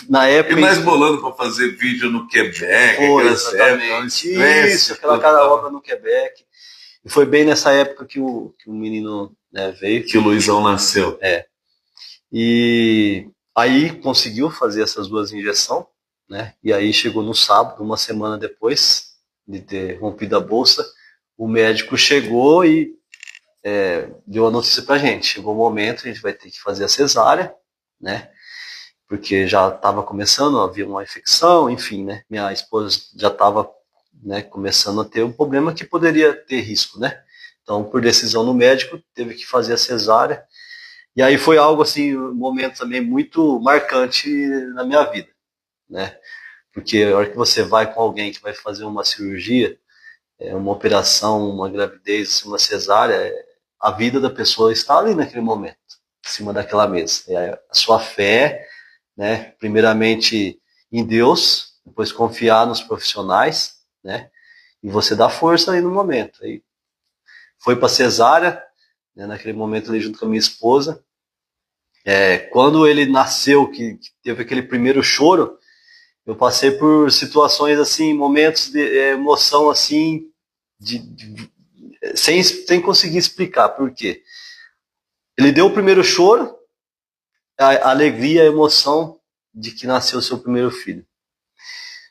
na época. E nós bolando para fazer vídeo no Quebec. Foi, exatamente. Isso, aquela obra no Quebec. E foi bem nessa época que o menino, né, veio. Que o Luizão nasceu. E aí conseguiu fazer essas 2 injeções, né? E aí chegou no sábado, uma semana depois de ter rompido a bolsa, o médico chegou e deu a notícia pra gente. Chegou o momento, a gente vai ter que fazer a cesárea, né? Porque já estava começando, havia uma infecção, enfim, né? Minha esposa já estava, né, começando a ter um problema que poderia ter risco, né? Então, por decisão do médico, teve que fazer a cesárea. E aí foi algo assim, um momento também muito marcante na minha vida, né? Porque a hora que você vai com alguém que vai fazer uma cirurgia, uma operação, uma gravidez, uma cesárea, a vida da pessoa está ali naquele momento, em cima daquela mesa. A sua fé, né? Primeiramente em Deus, depois confiar nos profissionais, né? E você dá força aí no momento. Aí foi para cesárea, né, naquele momento ali junto com a minha esposa. Quando ele nasceu, que teve aquele primeiro choro, eu passei por situações assim, momentos de emoção assim, sem conseguir explicar por quê. Ele deu o primeiro choro, a alegria, a emoção de que nasceu o seu primeiro filho.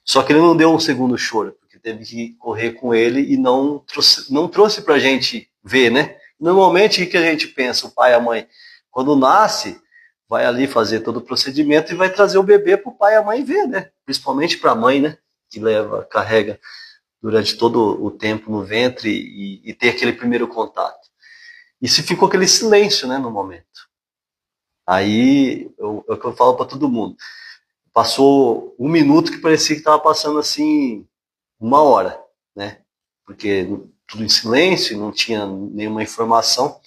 Só que ele não deu um segundo choro, porque teve que correr com ele e não trouxe pra gente ver, né? Normalmente, o que a gente pensa, o pai e a mãe, quando nasce, vai ali fazer todo o procedimento e vai trazer o bebê pro pai e a mãe ver, né? Principalmente pra mãe, né? Que carrega durante todo o tempo no ventre e ter aquele primeiro contato. E se ficou aquele silêncio, né, no momento. Aí, é o que eu falo para todo mundo. Passou 1 minuto que parecia que estava passando assim 1 hora, né? Porque tudo em silêncio, não tinha nenhuma informação.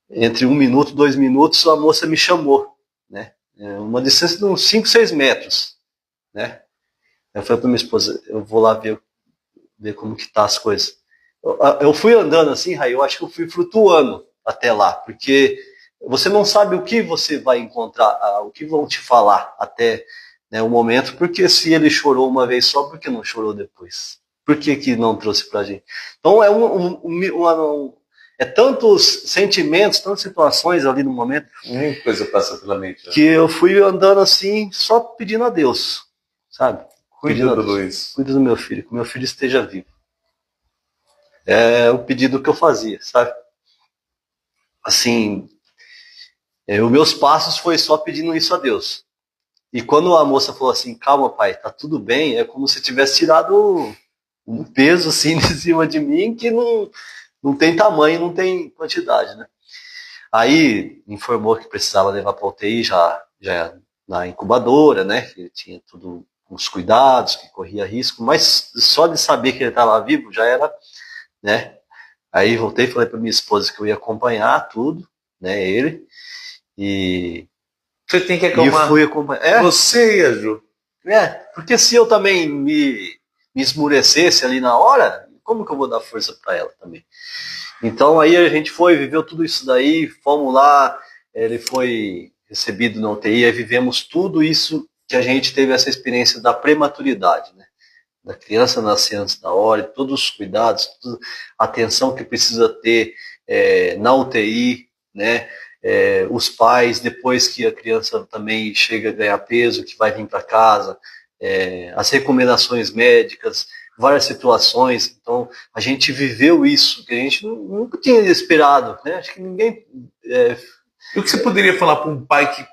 Entre 1 minuto, 2 minutos, a moça me chamou, né? Uma distância de uns 5, 6 metros, né? Eu falei para minha esposa, eu vou lá ver como que tá as coisas. Eu fui andando assim, Raí, eu acho que eu fui flutuando até lá, porque você não sabe o que você vai encontrar, o que vão te falar até, né, o momento, porque se ele chorou uma vez só, por que não chorou depois? Por que não trouxe pra gente? Então é tantos sentimentos, tantas situações ali no momento, Muita coisa passa pela mente. que eu fui andando assim, só pedindo a Deus, sabe? Cuida do Luiz. Cuida do meu filho, que meu filho esteja vivo. É o pedido que eu fazia, sabe? Assim, os meus passos foi só pedindo isso a Deus. E quando a moça falou assim, calma pai, tá tudo bem, é como se tivesse tirado um peso assim de cima de mim que não tem tamanho, não tem quantidade, né? Aí informou que precisava levar para UTI já na incubadora, né? Que tinha tudo os cuidados, que corria risco, mas só de saber que ele estava vivo já era, né? Aí voltei e falei para minha esposa que eu ia acompanhar tudo, né? Ele e você tem que acompanhar. E fui acompanhar. Você e a Ju. Porque se eu também me esmurecesse ali na hora, como que eu vou dar força para ela também? Então aí a gente viveu tudo isso daí, fomos lá, ele foi recebido na UTI, aí vivemos tudo isso que a gente teve essa experiência da prematuridade, né? Da criança nascer antes da hora, todos os cuidados, a atenção que precisa ter na UTI, né? Os pais, depois que a criança também chega a ganhar peso, que vai vir para casa, as recomendações médicas, várias situações. Então, a gente viveu isso, que a gente nunca tinha esperado, né? Acho que ninguém... E o que você poderia falar para um pai que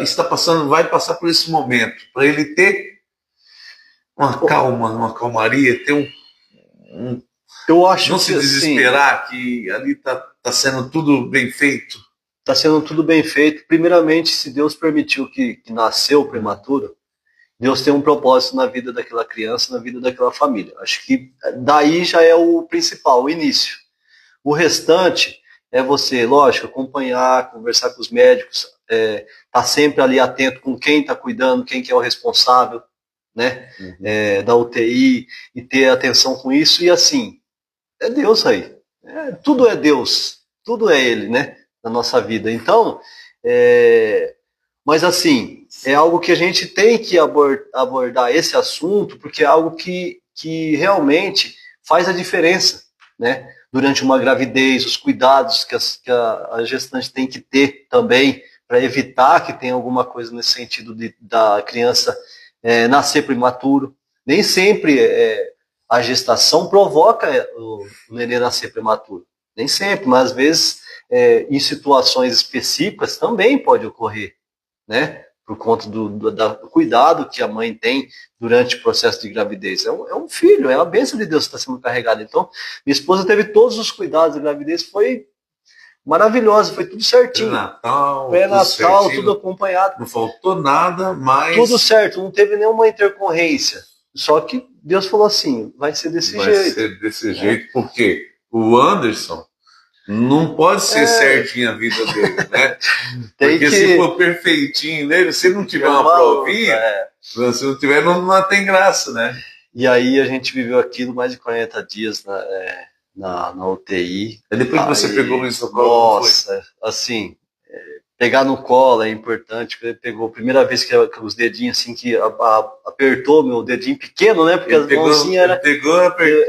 está passando, vai passar por esse momento, para ele ter uma calma, uma calmaria, ter eu acho não se desesperar, assim, que ali está sendo tudo bem feito? Está sendo tudo bem feito. Primeiramente, se Deus permitiu que nasceu prematuro, Deus tem um propósito na vida daquela criança, na vida daquela família. Acho que daí já é o principal, o início. O restante é você, lógico, acompanhar, conversar com os médicos, tá sempre ali atento com quem está cuidando, quem que é o responsável, né, da UTI, e ter atenção com isso, e assim, é Deus aí. Tudo é Deus, tudo é Ele, né, na nossa vida. Então, mas assim, é algo que a gente tem que abordar esse assunto, porque é algo que realmente faz a diferença, né? Durante uma gravidez, os cuidados que a gestante tem que ter também para evitar que tenha alguma coisa nesse sentido da criança nascer prematuro. Nem sempre a gestação provoca o neném nascer prematuro. Nem sempre, mas às vezes em situações específicas também pode ocorrer, né? Por conta do cuidado que a mãe tem durante o processo de gravidez. É um filho, é a bênção de Deus que está sendo carregada. Então, minha esposa teve todos os cuidados da gravidez, foi maravilhosa, foi tudo certinho. Pré-natal, tudo acompanhado. Não faltou nada, mas... Tudo certo, não teve nenhuma intercorrência. Só que Deus falou assim, vai ser desse jeito. Vai ser desse jeito, porque o Anderson não pode ser certinho a vida dele, né? Porque se for perfeitinho nele, se não tiver uma provinha, se não tiver, não tem graça, né? E aí a gente viveu aquilo mais de 40 dias na UTI. E depois que você pegou isso no colo, nossa, assim, pegar no colo é importante, porque ele pegou a primeira vez que os dedinhos assim, que apertou meu dedinho pequeno, né? Porque as mãozinhas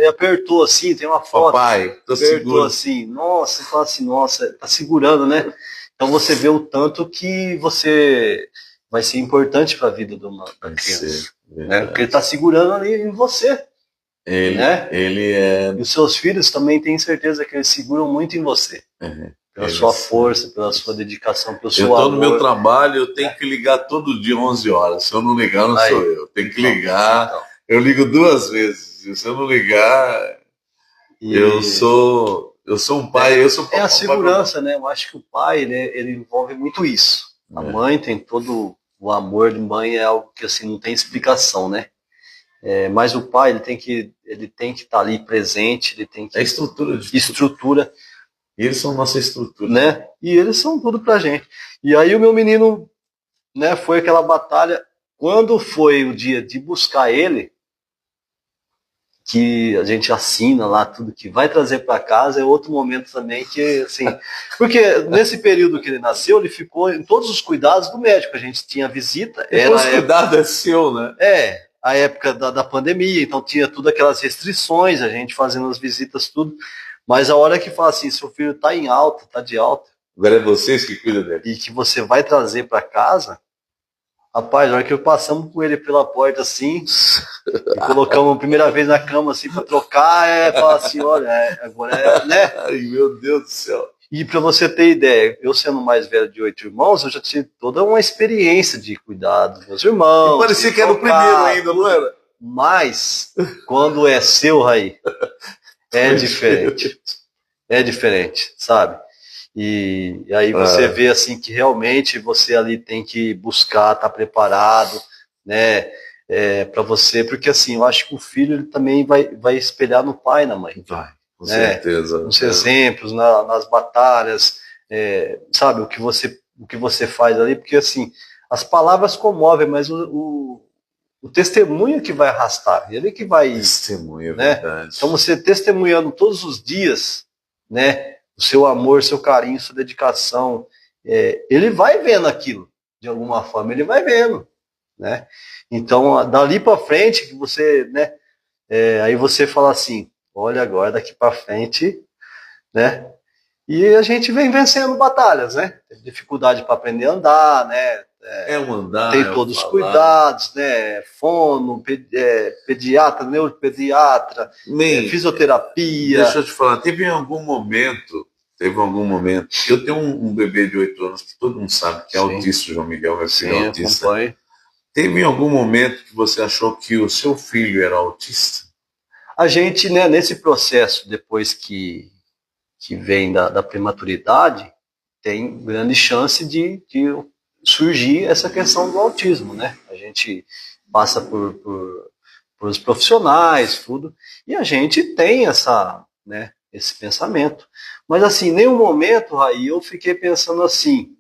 apertou assim, tem uma foto. Papai, tô apertou seguro. Assim, nossa, você fala assim, nossa, tá segurando, né? Então você vê o tanto que você vai ser importante para a vida da criança. Né? Porque ele tá segurando ali em você. Né? E os seus filhos também têm certeza que eles seguram muito em você. Pela sua força, pela sua dedicação, pelo seu amor. Eu tô no meu trabalho, eu tenho que ligar todo dia 11 horas. Se eu não ligar, não sou eu. Tenho que ligar. Então. Eu ligo 2 vezes. Se eu não ligar, eu sou um pai. Eu sou a segurança, né? Eu acho que o pai, né, ele envolve muito isso. A mãe tem todo o amor de mãe, é algo que assim não tem explicação, né? Mas o pai ele tem que estar ali presente, ele tem que estrutura. E eles são nossa estrutura, né? E eles são tudo pra gente. E aí o meu menino, né? Foi aquela batalha. Quando foi o dia de buscar ele, que a gente assina lá tudo que vai trazer para casa, é outro momento também que assim, porque nesse período que ele nasceu, ele ficou em todos os cuidados do médico. A gente tinha visita. O cuidado é seu, né? A época da pandemia, então tinha tudo aquelas restrições, a gente fazendo as visitas, tudo. Mas a hora que fala assim, seu filho tá em alta, tá de alta. Agora é vocês que cuidam dele. E que você vai trazer para casa, rapaz, na hora que passamos com ele pela porta assim, e colocamos a primeira vez na cama assim para trocar, fala assim, olha, agora né? Ai, meu Deus do céu. E para você ter ideia, eu sendo mais velho de 8 irmãos, eu já tive toda uma experiência de cuidar dos meus irmãos. E parecia que era o primeiro ainda, não era? Mas, quando é seu, Raí, é diferente, sabe? E aí você vê assim que realmente você ali tem que buscar, estar preparado, né? Para você, porque assim, eu acho que o filho ele também vai espelhar no pai e na mãe. Vai, com certeza. Nos exemplos, nas batalhas, sabe, o que você faz ali, porque assim, as palavras comovem, mas o testemunho que vai arrastar, ele que vai... Testemunho, né? Verdade. Então você testemunhando todos os dias, né? O seu amor, seu carinho, sua dedicação, ele vai vendo aquilo, de alguma forma, ele vai vendo, né? Então, dali para frente, que você, né? Aí você fala assim, olha agora, daqui para frente, né? E a gente vem vencendo batalhas, né? Tem dificuldade para aprender a andar, né? Tem todos os cuidados, né? Fono, pediatra, neuropediatra, fisioterapia. Deixa eu te falar, teve algum momento, eu tenho um bebê de 8 anos que todo mundo sabe que é autista, João Miguel, meu filho é autista. Acompanho. Teve algum momento que você achou que o seu filho era autista? A gente, né, nesse processo, depois que vem da prematuridade, tem grande chance de surgir essa questão do autismo, né? A gente passa por os profissionais, tudo, e a gente tem essa, né, esse pensamento. Mas assim, em nenhum momento, Raí, eu fiquei pensando assim,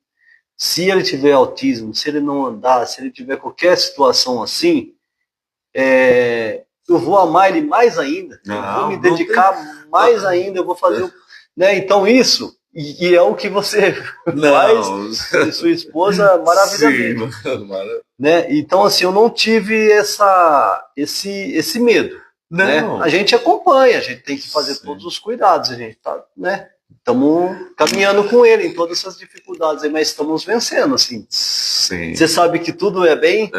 se ele tiver autismo, se ele não andar, se ele tiver qualquer situação assim, eu vou amar ele mais ainda, eu vou me dedicar mais ainda, eu vou fazer, né? Então isso, e é o que você faz, e sua esposa maravilhosamente, né? Então assim, eu não tive esse medo, né? A gente acompanha, a gente tem que fazer todos os cuidados, a gente tá, né? Estamos caminhando com ele em todas essas dificuldades, mas estamos vencendo, assim. Sim. Você sabe que tudo é bem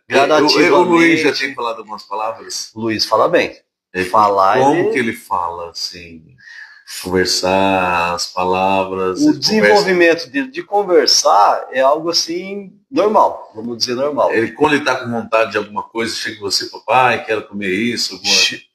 gradativamente. O Luiz já tem falado algumas palavras? Luiz fala bem. Como que ele fala, assim, conversar, as palavras... O desenvolvimento dele de conversar é algo, assim, normal, vamos dizer normal. Quando ele está com vontade de alguma coisa, chega você, papai, quero comer isso.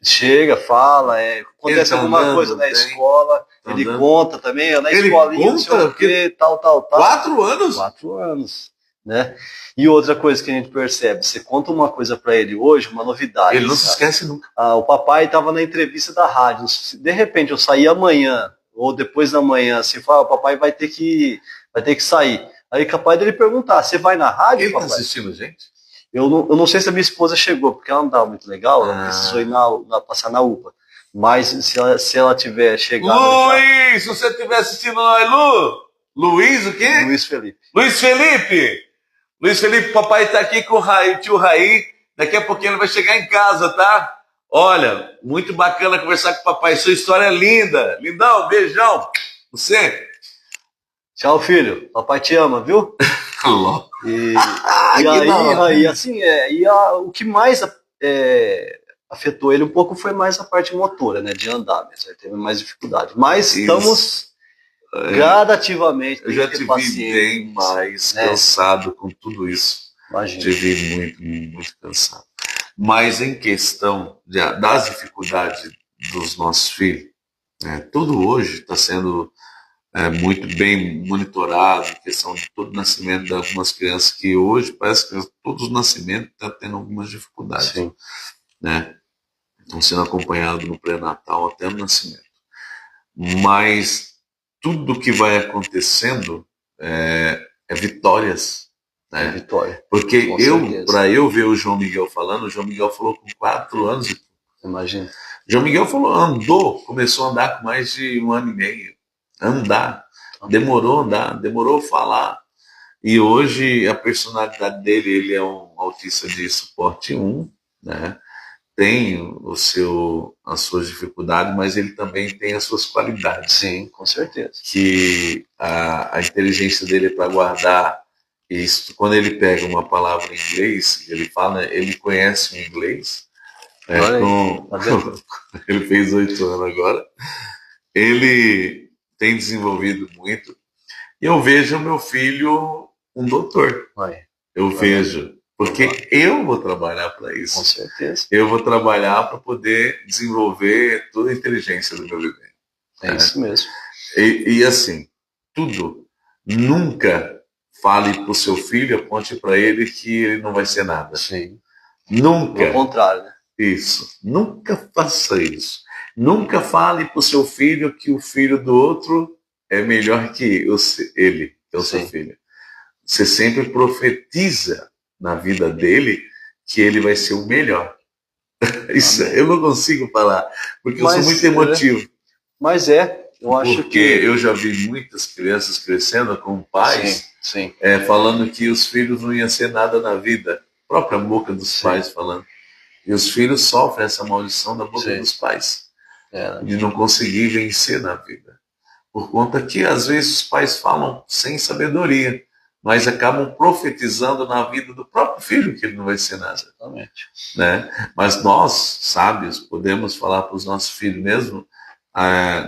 Chega, fala, acontece alguma coisa na escola, ele conta também, na escolinha, não sei o quê, tal. 4 anos? 4 anos, né? E outra coisa que a gente percebe, você conta uma coisa para ele hoje, uma novidade. Ele não se esquece nunca. O papai estava na entrevista da rádio, de repente eu saí amanhã, ou depois da manhã, assim, fala, o papai vai ter que sair. Aí capaz dele perguntar, você vai na rádio, ele papai? Ele tá assistindo, gente? Eu não sei se a minha esposa chegou, porque ela não estava muito legal, ela precisou ir passar na UPA. Mas se ela tiver chegado... Luiz, se você estiver assistindo nós, Luiz o quê? Luiz Felipe. Luiz Felipe, papai está aqui com o tio Raí, daqui a pouquinho ele vai chegar em casa, tá? Olha, muito bacana conversar com o papai, sua história é linda. Lindão, beijão. Você... Tchau, filho. Papai te ama, viu? E aí, assim, o que mais afetou ele um pouco foi mais a parte motora, né? De andar mesmo. Ele teve mais dificuldade. Mas estamos gradativamente. Eu já te vi bem mais cansado com tudo isso. Imagina. Te vi muito, muito cansado. Mas em questão das dificuldades dos nossos filhos, tudo hoje está sendo... muito bem monitorado, questão de todo o nascimento de algumas crianças que hoje parece que todos os nascimentos estão tendo algumas dificuldades. Sim. Né? Estão sendo acompanhados no pré-natal até no nascimento. Mas tudo que vai acontecendo é vitórias. Né? É vitória. Porque para eu ver o João Miguel falando, o João Miguel falou com 4 anos. Imagina. João Miguel começou a andar com mais de 1 ano e meio. Demorou a andar, demorou a falar. E hoje a personalidade dele, ele é um autista de suporte 1, né? Tem as suas dificuldades, mas ele também tem as suas qualidades. Sim, com certeza. Que a inteligência dele é para guardar isso. Quando ele pega uma palavra em inglês, ele conhece o inglês. Ele fez 8 anos agora. Ele tem desenvolvido muito. E eu vejo o meu filho um doutor. Eu vejo. Porque eu vou trabalhar para isso. Com certeza. Eu vou trabalhar para poder desenvolver toda a inteligência do meu bebê. É isso mesmo. E assim, tudo. Nunca fale para o seu filho, aponte para ele que ele não vai ser nada. Sim. Nunca. Ao contrário, né? Isso. Nunca faça isso. Nunca fale para o seu filho que o filho do outro é melhor que ele, que é o seu filho. Você sempre profetiza na vida dele que ele vai ser o melhor. Isso eu não consigo falar, porque eu sou muito emotivo. Mas eu acho que... Porque eu já vi muitas crianças crescendo com pais falando que os filhos não iam ser nada na vida. A própria boca dos pais falando. E os filhos sofrem essa maldição da boca dos pais. De não conseguir vencer na vida. Por conta que, às vezes, os pais falam sem sabedoria, mas acabam profetizando na vida do próprio filho que ele não vai ser nada. Exatamente. Né? Mas nós, sábios, podemos falar para os nossos filhos mesmo,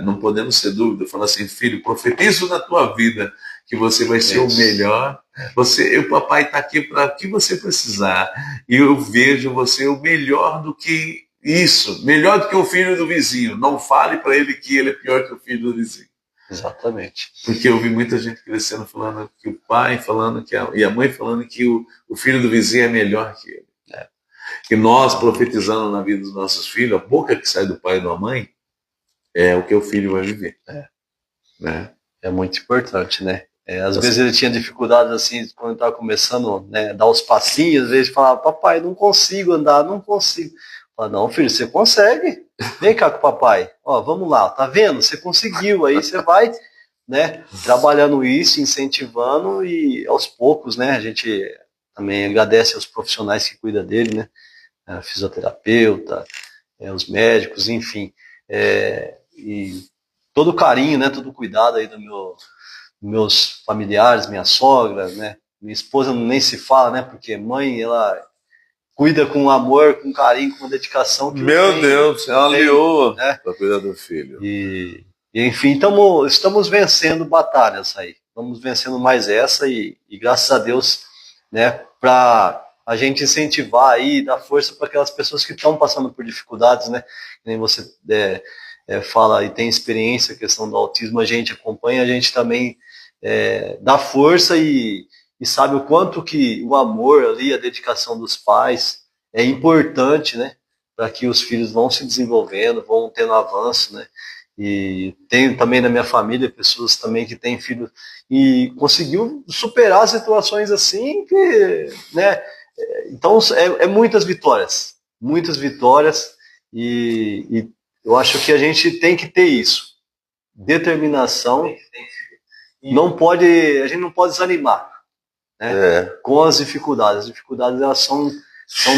não podemos ter dúvida, falar assim, filho, profetizo na tua vida que você vai ser o melhor. O papai está aqui para o que você precisar. E eu vejo você o melhor do que isso, melhor do que o filho do vizinho. Não fale para ele que ele é pior que o filho do vizinho. Exatamente. Porque eu vi muita gente crescendo falando que o pai falando e a mãe falando que o filho do vizinho é melhor que ele. Que nós profetizando na vida dos nossos filhos, a boca que sai do pai e da mãe é o que o filho vai viver. Né? É muito importante, né? Às vezes ele tinha dificuldades assim, quando estava começando, né, dar os passinhos, às vezes falava, papai, não consigo andar, não consigo. Fala, não, filho, você consegue. Vem cá com o papai. Ó, vamos lá, tá vendo? Você conseguiu. Aí você vai, né, trabalhando isso, incentivando e aos poucos, né, a gente também agradece aos profissionais que cuidam dele, né, a fisioterapeuta, os médicos, enfim, e todo o carinho, né, todo o cuidado aí meus familiares, minha sogra, né, minha esposa nem se fala, né, porque mãe, ela cuida com amor, com carinho, com dedicação. Que Meu Deus, ela aliou, né, para cuidar do filho. E enfim, estamos vencendo batalhas aí. Estamos vencendo mais essa e graças a Deus, né, para a gente incentivar aí, dar força para aquelas pessoas que estão passando por dificuldades, né? Nem você fala e tem experiência, a questão do autismo, a gente acompanha, a gente também dá força e sabe o quanto que o amor ali, a dedicação dos pais é importante, né? Para que os filhos vão se desenvolvendo, vão tendo avanço, né? E tenho também na minha família pessoas também que têm filhos e conseguiu superar situações assim que, né? Então muitas vitórias e eu acho que a gente tem que ter isso, determinação. A gente não pode desanimar, né? Com as dificuldades. As dificuldades elas são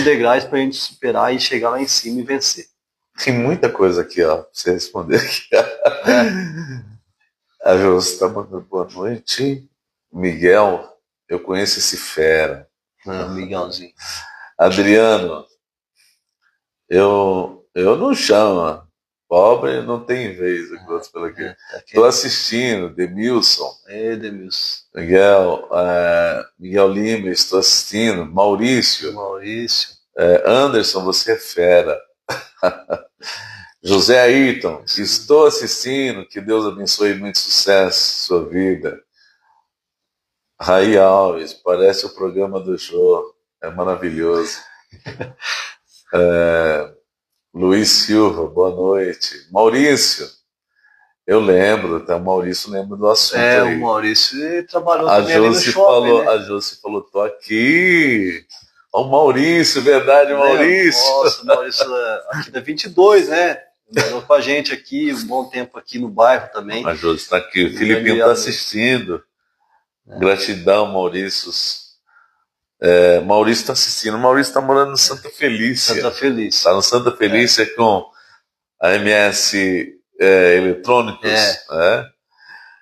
degraus para a gente superar e chegar lá em cima e vencer. Tem muita coisa aqui, ó, pra você responder aqui. A Josi está mandando boa noite. Miguel, eu conheço esse fera. Miguelzinho. Adriano, eu não chamo. Pobre não tem vez. Estou assistindo. Demilson. Demilson. Miguel Lima, estou assistindo. Maurício. Anderson, você é fera. José Ayrton, estou assistindo, que Deus abençoe, muito sucesso em sua vida. Raí Alves, parece o programa do show, é maravilhoso. Luiz Silva, boa noite. Maurício, eu lembro, tá? O Maurício lembra do assunto aí. O Maurício trabalhou também ali no shopping, né? A Josi falou, tô aqui. O Maurício, verdade, Maurício. Nossa, o Maurício aqui da 22, né? Morou com a gente aqui, um bom tempo aqui no bairro também. A Josi está aqui, o Filipinho está assistindo. Gratidão, Maurício. Maurício está assistindo. Maurício está morando no Santa Felícia. Está no Santa Felícia com a MS Eletrônicos.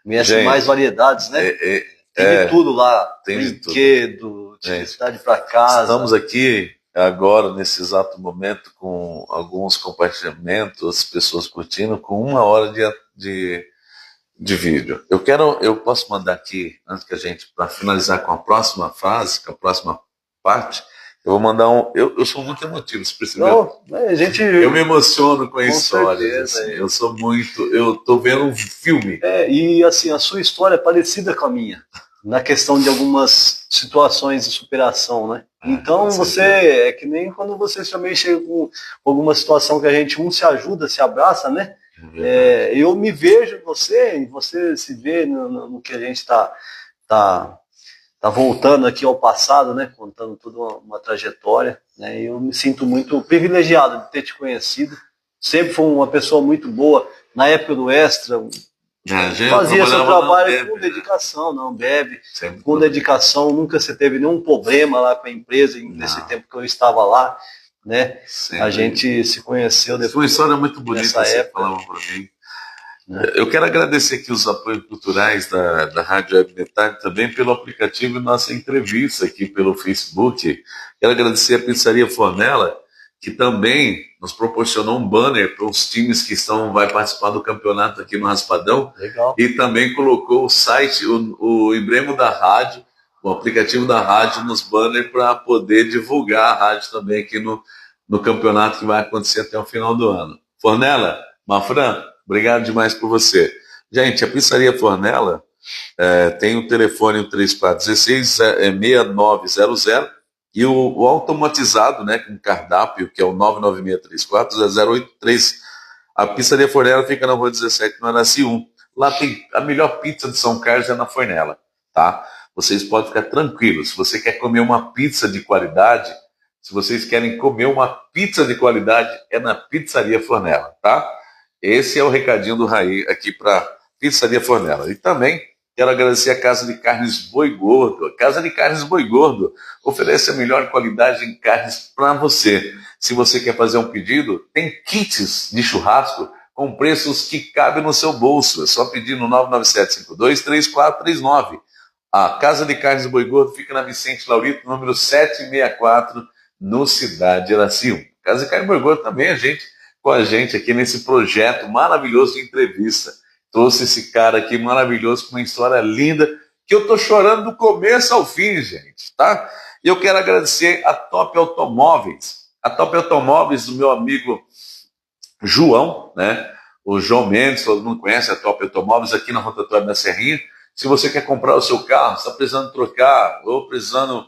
MS gente, mais variedades, né? Tem de tudo lá. Tem brinquedo, atividade para casa. Estamos aqui agora, nesse exato momento, com alguns compartilhamentos, as pessoas curtindo, com 1 hora de vídeo. Eu posso mandar aqui, antes que a gente, para finalizar com a próxima fase, com a próxima parte, eu vou mandar eu sou muito emotivo, você percebeu? Eu me emociono com histórias. Assim, eu tô vendo um filme. E assim, a sua história é parecida com a minha, na questão de algumas situações de superação, né? Então você é que nem quando você também chega com alguma situação que a gente se ajuda, se abraça, né? Eu me vejo em você, e você se vê no que a gente tá voltando aqui ao passado, né? Contando toda uma trajetória, né? Eu me sinto muito privilegiado de ter te conhecido. Sempre foi uma pessoa muito boa. Na época do Extra, fazia seu trabalho com dedicação, não bebe, com dedicação. Nunca você teve nenhum problema lá com a empresa nesse tempo que eu estava lá, né? A gente se conheceu depois. Foi uma história muito bonita, você falava para mim. Eu quero agradecer aqui os apoios culturais da Rádio Web Metade, também pelo aplicativo e nossa entrevista aqui pelo Facebook. Quero agradecer a Pizzaria Fornella, que também nos proporcionou um banner para os times que vai participar do campeonato aqui no Raspadão. Legal. E também colocou o site, o emblema da rádio, o aplicativo da rádio nos banners para poder divulgar a rádio também aqui no campeonato que vai acontecer até o final do ano. Fornella, Mafran, obrigado demais por você. Gente, a Pizzaria Fornella tem o telefone 3416-6900 e o automatizado, né, com cardápio, que é o 99634-0083. A Pizzaria Fornella fica na Rua 17, no Araci 1. Lá tem a melhor pizza de São Carlos, é na Fornella, tá? Vocês podem ficar tranquilos. Se você quer comer uma pizza de qualidade, se vocês querem comer uma pizza de qualidade, é na Pizzaria Fornella, tá? Esse é o recadinho do Raí aqui para Pizzaria Fornella. E também quero agradecer a Casa de Carnes Boi Gordo. A Casa de Carnes Boi Gordo oferece a melhor qualidade em carnes para você. Se você quer fazer um pedido, tem kits de churrasco com preços que cabem no seu bolso. É só pedir no 997-52-3439. A Casa de Carnes Boi Gordo fica na Vicente Laurito, número 764, no Cidade Araci. Casa de Carnes Boi Gordo também é com a gente aqui nesse projeto maravilhoso de entrevista. Trouxe esse cara aqui maravilhoso com uma história linda, que eu tô chorando do começo ao fim, gente, tá? E eu quero agradecer a Top Automóveis. A Top Automóveis do meu amigo João, né? O João Mendes, todo mundo conhece a Top Automóveis aqui na rotatória da Serrinha. Se você quer comprar o seu carro, está precisando trocar ou precisando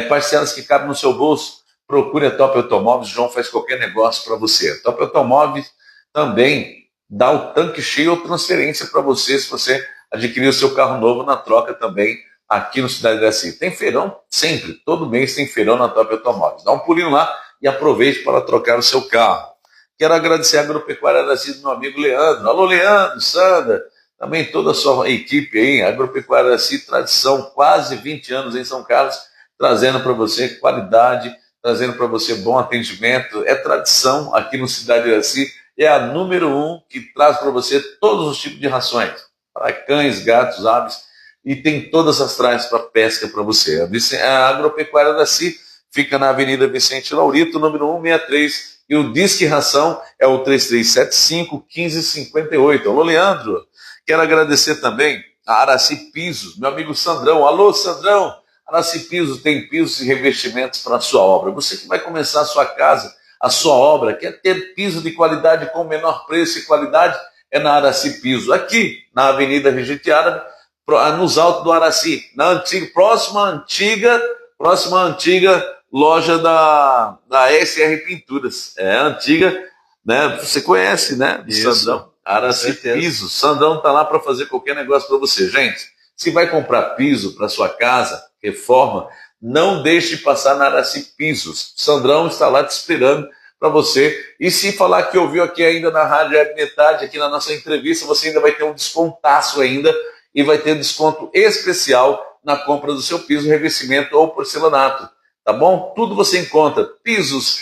parcelas que cabem no seu bolso, procure a Top Automóveis. O João faz qualquer negócio para você. A Top Automóveis também dá o tanque cheio ou transferência para você, se você adquirir o seu carro novo na troca também aqui no Cidade Araci. Tem feirão sempre, todo mês tem feirão na Top Automóveis. Dá um pulinho lá e aproveite para trocar o seu carro. Quero agradecer a Agropecuária Araci do meu amigo Leandro. Alô, Leandro, Sandra, também toda a sua equipe aí. Agropecuária Araci, tradição, quase 20 anos em São Carlos, trazendo para você qualidade, trazendo para você bom atendimento. É tradição aqui no Cidade Araci, é a número 1 que traz para você todos os tipos de rações, para cães, gatos, aves, e tem todas as trajes para pesca para você. A Agropecuária Araci fica na Avenida Vicente Laurito, número 163, e o Disque Ração é o 3375-1558. Alô, Leandro, quero agradecer também a Araci Pisos, meu amigo Sandrão. Alô, Sandrão, Araci Pisos tem pisos e revestimentos para a sua obra. Você que vai começar a sua casa, a sua obra, quer ter piso de qualidade com menor preço e qualidade, é na Araci Piso, aqui na Avenida Regente Árabe, nos altos do Araci, próxima antiga loja da SR Pinturas. É antiga, né? Você conhece, né? Isso, Sandrão, Araci Piso. Sandrão tá lá para fazer qualquer negócio para você. Gente, se vai comprar piso para sua casa, reforma, não deixe de passar na Araci Pisos. Sandrão está lá te esperando para você. E se falar que ouviu aqui ainda na Rádio Web Metade, aqui na nossa entrevista, você ainda vai ter um descontaço ainda e vai ter desconto especial na compra do seu piso, revestimento ou porcelanato. Tá bom? Tudo você encontra. Pisos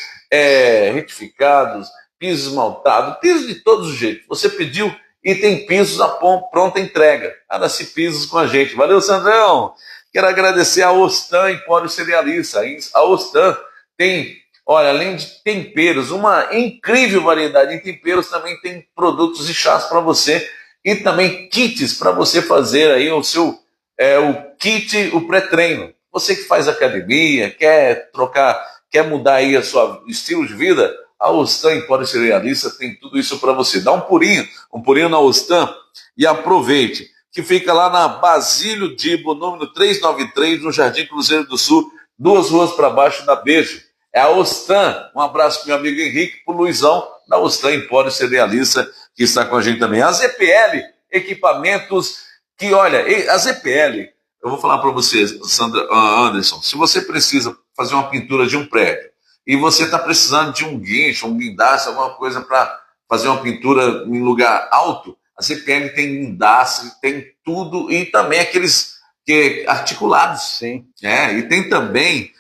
retificados, pisos esmaltados, pisos de todos os jeitos. Você pediu e tem pisos a pronta entrega. Araci Pisos com a gente. Valeu, Sandrão! Quero agradecer a Ostan Empório Cerealista. A Ostan tem, olha, além de temperos, uma incrível variedade de temperos, também tem produtos e chás para você e também kits para você fazer aí o seu o kit, o pré-treino. Você que faz academia, quer trocar, quer mudar aí o seu estilo de vida, a Ostan Empório Cerealista tem tudo isso para você. Dá um pulinho na Ostan e aproveite, que fica lá na Basílio Dibo, número 393, no Jardim Cruzeiro do Sul, 2 ruas para baixo da Beijo. É a Ostan. Um abraço para meu amigo Henrique, para o Luizão, da Ostan Empório Cerealista, que está com a gente também. A ZPL, equipamentos que, olha, a ZPL, eu vou falar para vocês, Sandra, Anderson, se você precisa fazer uma pintura de um prédio e você está precisando de um guincho, um guindaste, alguma coisa para fazer uma pintura em lugar alto, a ZPL tem guindaste, tem tudo, e também aqueles articulados. Sim. E tem também,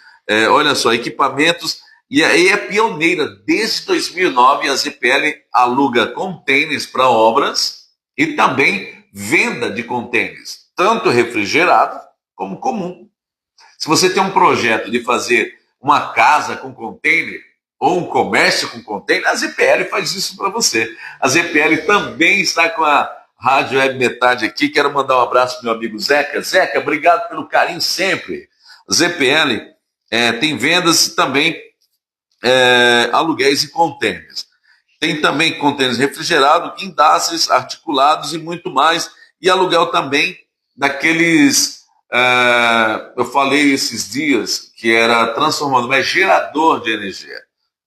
olha só, equipamentos, e aí é pioneira. Desde 2009 a ZPL aluga contêineres para obras e também venda de contêineres, tanto refrigerado como comum. Se você tem um projeto de fazer uma casa com container ou um comércio com container, a ZPL faz isso para você. A ZPL também está com a Rádio Web Metade aqui. Quero mandar um abraço para meu amigo Zeca. Zeca, obrigado pelo carinho sempre. A ZPL tem vendas e também aluguéis e containers. Tem também contêineres refrigerados, guindastes, articulados e muito mais. E aluguel também daqueles, eu falei esses dias, que era transformador, mas gerador de energia.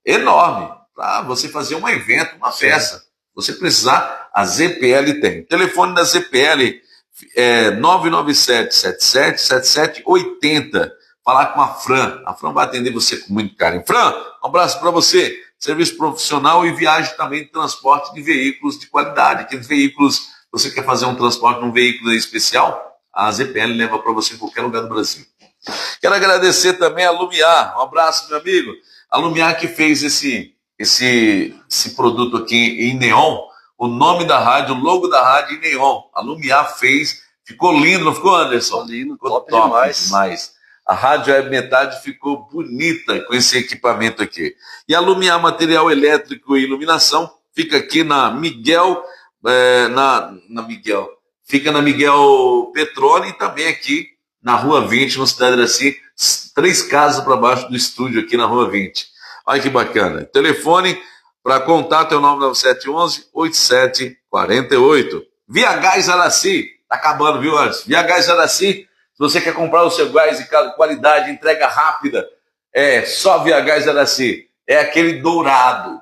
Enorme, para você fazer um evento, uma festa. Você precisar, a ZPL tem. O telefone da ZPL é 997-77-7780. Falar com a Fran. A Fran vai atender você com muito carinho. Fran, um abraço para você. Serviço profissional e viagem também de transporte de veículos de qualidade. Aqueles veículos, você quer fazer um transporte num veículo especial? A ZPL leva para você em qualquer lugar do Brasil. Quero agradecer também a Lumiar. Um abraço, meu amigo. A Lumiar que fez esse produto aqui em neon. O nome da rádio, o logo da rádio em neon. A Lumiar fez. Ficou lindo, não ficou, Anderson? Ficou lindo, ficou top demais. A Rádio Web Metade ficou bonita com esse equipamento aqui. E a Lumiar Material Elétrico e Iluminação fica aqui na Miguel, fica na Miguel Petrone e também aqui na Rua 20, no Cidade Iraci, 3 casas para baixo do estúdio aqui na Rua 20. Olha que bacana. Telefone para contato é o 99711-8748. Via Gás Araci, tá acabando, viu, Anderson? Via Gás Araci. Se você quer comprar o seu gás de qualidade, entrega rápida, é só Via Gás Araci. É aquele dourado,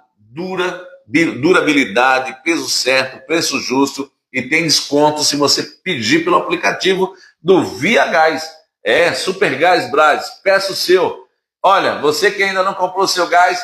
durabilidade, peso certo, preço justo e tem desconto se você pedir pelo aplicativo do Via Gás. É, Super Gás Brás, peça o seu. Olha, você que ainda não comprou o seu gás,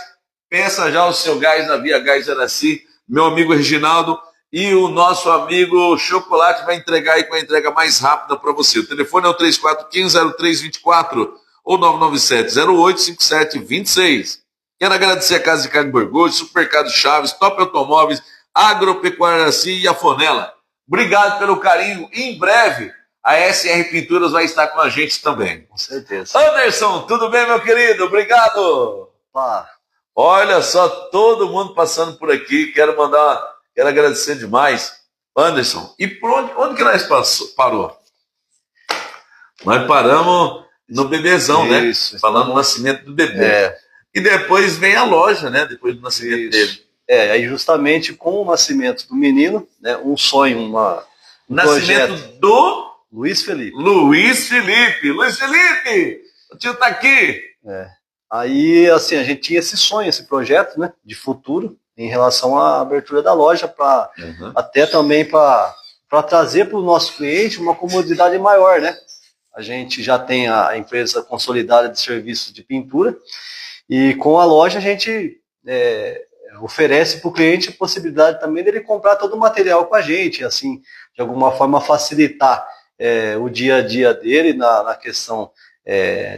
peça já o seu gás na Via Gás Araci. Meu amigo Reginaldo e o nosso amigo Chocolate vai entregar aí com a entrega mais rápida para você. O telefone é o 3415-0324 ou 997-085726. Quero agradecer a Casa de Carne Borgolho, Supermercado Chaves, Top Automóveis, Agropecuária Araci e a Fonela. Obrigado pelo carinho. Em breve, a SR Pinturas vai estar com a gente também. Com certeza. Anderson, tudo bem, meu querido? Obrigado. Olha só, todo mundo passando por aqui. Quero agradecer demais. Anderson, e por onde que nós parou? Nós paramos no bebezão, isso, né? Falando do nascimento do bebê. É. E depois vem a loja, né? Depois do nascimento dele. Aí justamente com o nascimento do menino, né? Um sonho, um nascimento projeto. Do Luiz Felipe. Luiz Felipe, o tio tá aqui. Aí, assim, a gente tinha esse sonho, esse projeto, né? De futuro, em relação à abertura da loja, até também para trazer para o nosso cliente uma comodidade maior, né? A gente já tem a empresa consolidada de serviços de pintura e com a loja a gente oferece para o cliente a possibilidade também dele comprar todo o material com a gente, assim, de alguma forma facilitar o dia a dia dele na questão